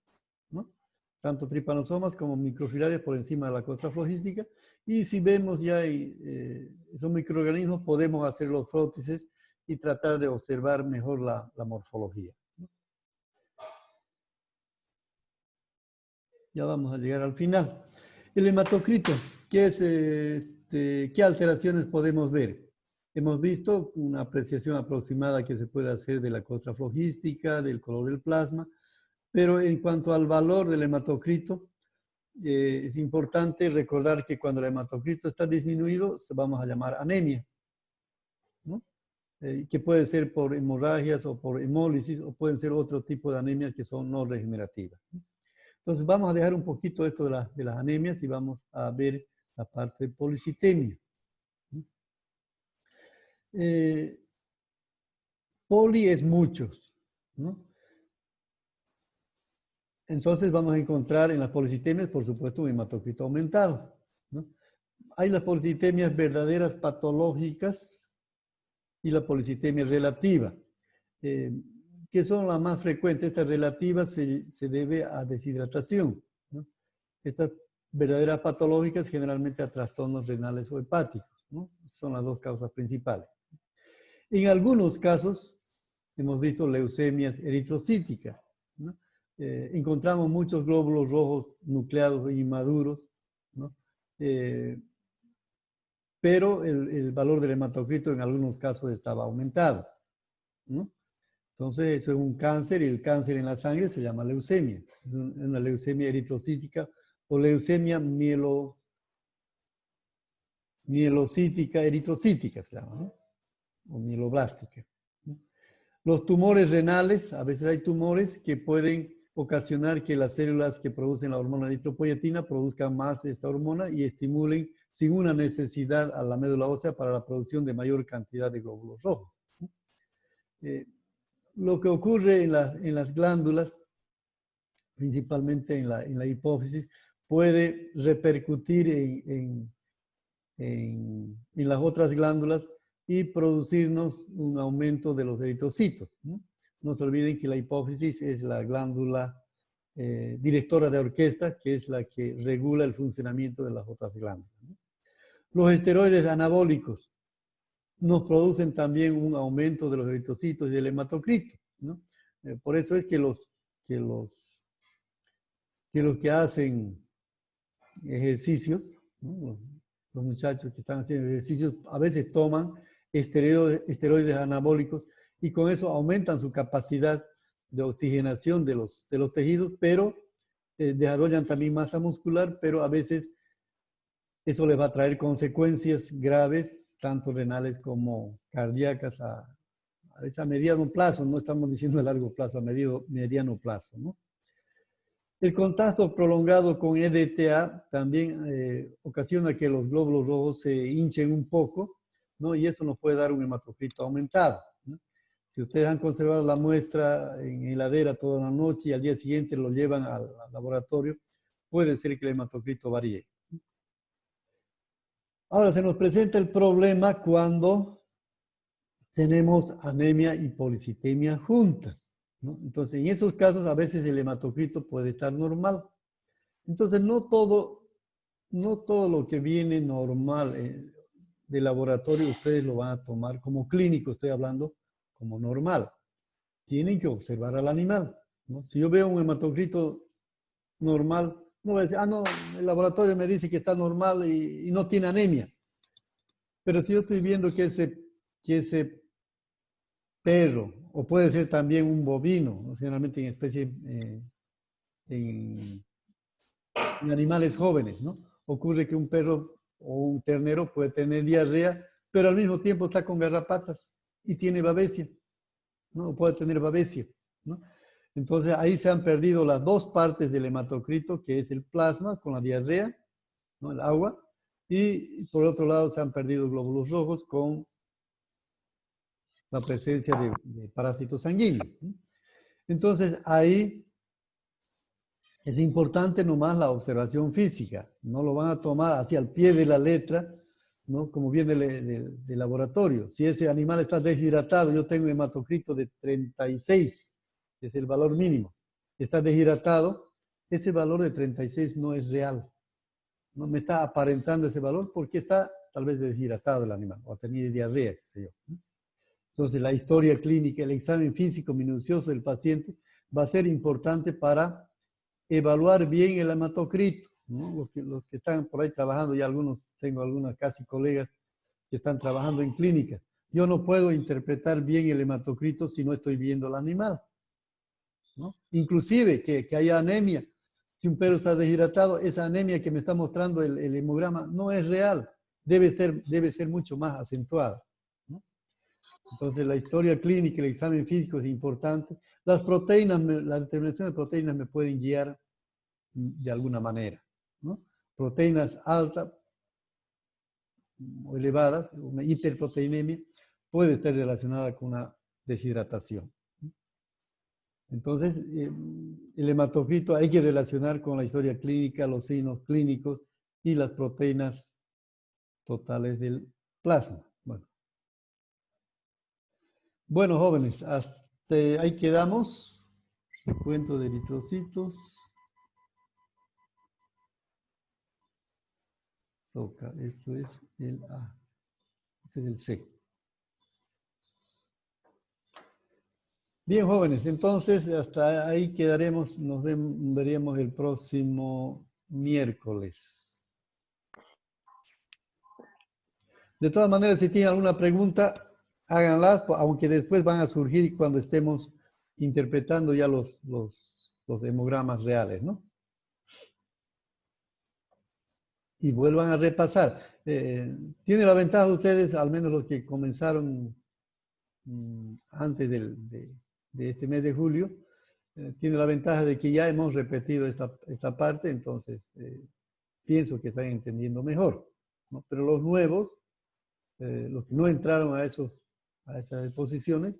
Speaker 1: ¿no? Tanto Trypanosomas como microfilarias por encima de la costra flogística. Y si vemos ya esos microorganismos, podemos hacer los frótices y tratar de observar mejor la morfología, ¿no? Ya vamos a llegar al final. El hematocrito, ¿qué alteraciones podemos ver? Hemos visto una apreciación aproximada que se puede hacer de la costra flogística, del color del plasma, pero en cuanto al valor del hematocrito, es importante recordar que cuando el hematocrito está disminuido, se vamos a llamar anemia, ¿no? Que puede ser por hemorragias o por hemólisis, o pueden ser otro tipo de anemias que son no regenerativas, ¿no? Entonces vamos a dejar un poquito esto de las anemias y vamos a ver la parte de policitemia. Poli es muchos, ¿no? Entonces vamos a encontrar en las policitemias, por supuesto, un hematocrito aumentado, ¿no? hay las policitemias verdaderas patológicas y la policitemia relativa, que son las más frecuentes. Esta relativa se debe a deshidratación, ¿no? Estas verdaderas patológicas generalmente a trastornos renales o hepáticos, ¿no? Son las dos causas principales. En algunos casos hemos visto leucemias eritrocíticas, ¿no? Encontramos muchos glóbulos rojos nucleados e inmaduros, ¿no? Pero el valor del hematocrito en algunos casos estaba aumentado, ¿no? Entonces, eso es un cáncer, y el cáncer en la sangre se llama leucemia. Es una leucemia eritrocítica o leucemia mielocítica eritrocítica, se llama, ¿no? O mieloblástica, ¿no? Los tumores renales, a veces hay tumores que pueden ocasionar que las células que producen la hormona eritropoyetina produzcan más esta hormona y estimulen sin una necesidad a la médula ósea para la producción de mayor cantidad de glóbulos rojos, ¿no? Lo que ocurre en las glándulas, principalmente en la hipófisis, puede repercutir en las otras glándulas y producirnos un aumento de los eritrocitos, ¿no? No se olviden que la hipófisis es la glándula directora de orquesta, que es la que regula el funcionamiento de las otras glándulas, ¿no? Los esteroides anabólicos nos producen también un aumento de los eritrocitos y del hematocrito, ¿no? Por eso es que los que hacen ejercicios, ¿no? Los muchachos que están haciendo ejercicios a veces toman esteroides anabólicos y con eso aumentan su capacidad de oxigenación de los tejidos, pero desarrollan también masa muscular, pero a veces eso les va a traer consecuencias graves, tanto renales como cardíacas, a veces a mediano plazo. No estamos diciendo a largo plazo, a mediano plazo, ¿no? El contacto prolongado con EDTA también ocasiona que los glóbulos rojos se hinchen un poco, ¿no? Y eso nos puede dar un hematocrito aumentado, ¿no? Si ustedes han conservado la muestra en heladera toda la noche y al día siguiente lo llevan al laboratorio, puede ser que el hematocrito varíe. Ahora se nos presenta el problema cuando tenemos anemia y policitemia juntas, ¿no? Entonces, en esos casos a veces el hematocrito puede estar normal. Entonces, no todo lo que viene normal de laboratorio ustedes lo van a tomar como clínico, estoy hablando como normal. Tienen que observar al animal, ¿no? Si yo veo un hematocrito normal, no voy a decir, no, el laboratorio me dice que está normal y no tiene anemia. Pero si yo estoy viendo que ese perro, o puede ser también un bovino, ¿no? Generalmente en especie, en animales jóvenes, ¿no? Ocurre que un perro o un ternero puede tener diarrea, pero al mismo tiempo está con garrapatas y tiene babesia, ¿no? O puede tener babesia, ¿no? Entonces ahí se han perdido las dos partes del hematocrito, que es el plasma con la diarrea, ¿no? El agua, y por otro lado se han perdido glóbulos rojos con la presencia de parásitos sanguíneos, ¿no? Entonces ahí es importante nomás la observación física. No lo van a tomar hacia el pie de la letra, ¿no? Como viene del laboratorio. Si ese animal está deshidratado, yo tengo un hematocrito de 36, que es el valor mínimo, está deshidratado, ese valor de 36 no es real. No me está aparentando ese valor porque está tal vez deshidratado el animal o ha tenido diarrea, qué sé yo, ¿no? Entonces la historia clínica, el examen físico minucioso del paciente va a ser importante para evaluar bien el hematocrito, ¿no? Los que están por ahí trabajando, y tengo algunas casi colegas que están trabajando en clínicas. Yo no puedo interpretar bien el hematocrito si no estoy viendo al animal, ¿no? Inclusive que haya anemia. Si un perro está deshidratado, esa anemia que me está mostrando el hemograma no es real. Debe ser mucho más acentuada, ¿no? Entonces la historia clínica, el examen físico es importante. Las proteínas, la determinación de proteínas me pueden guiar de alguna manera, ¿no? Proteínas altas o elevadas, una hiperproteinemia, puede estar relacionada con una deshidratación. Entonces, el hematocrito hay que relacionar con la historia clínica, los signos clínicos y las proteínas totales del plasma. Bueno, jóvenes, hasta ahí quedamos. Recuento de eritrocitos. Toca, esto es el A. Este es el C. Bien, jóvenes, entonces hasta ahí quedaremos. Nos veríamos el próximo miércoles. De todas maneras, si tienen alguna pregunta, háganlas, aunque después van a surgir cuando estemos interpretando ya los hemogramas reales, ¿no? Y vuelvan a repasar. Tiene la ventaja de ustedes, al menos los que comenzaron antes de este mes de julio, tiene la ventaja de que ya hemos repetido esta parte, entonces pienso que están entendiendo mejor, ¿no? Pero los nuevos, los que no entraron a esas exposiciones,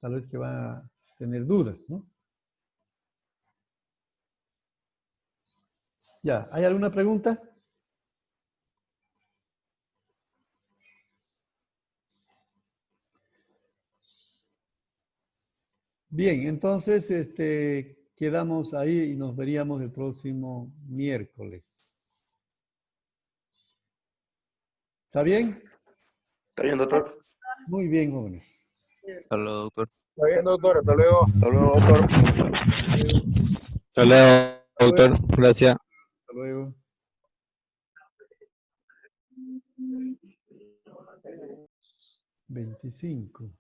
Speaker 1: tal vez que van a tener dudas, ¿no? Ya, ¿hay alguna pregunta? Bien, entonces quedamos ahí y nos veríamos el próximo miércoles. ¿Está bien?
Speaker 3: ¿Está bien, doctor?
Speaker 1: Muy bien, jóvenes.
Speaker 5: Hasta luego, doctor.
Speaker 7: Está bien, doctor. Hasta luego.
Speaker 3: Hasta luego, doctor.
Speaker 5: Hasta luego, doctor. Gracias.
Speaker 1: Hasta luego. $25.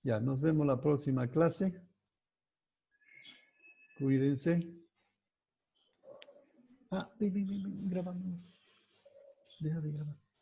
Speaker 1: Ya, nos vemos la próxima clase. Cuídense. Ven, grabando. Deja de grabar.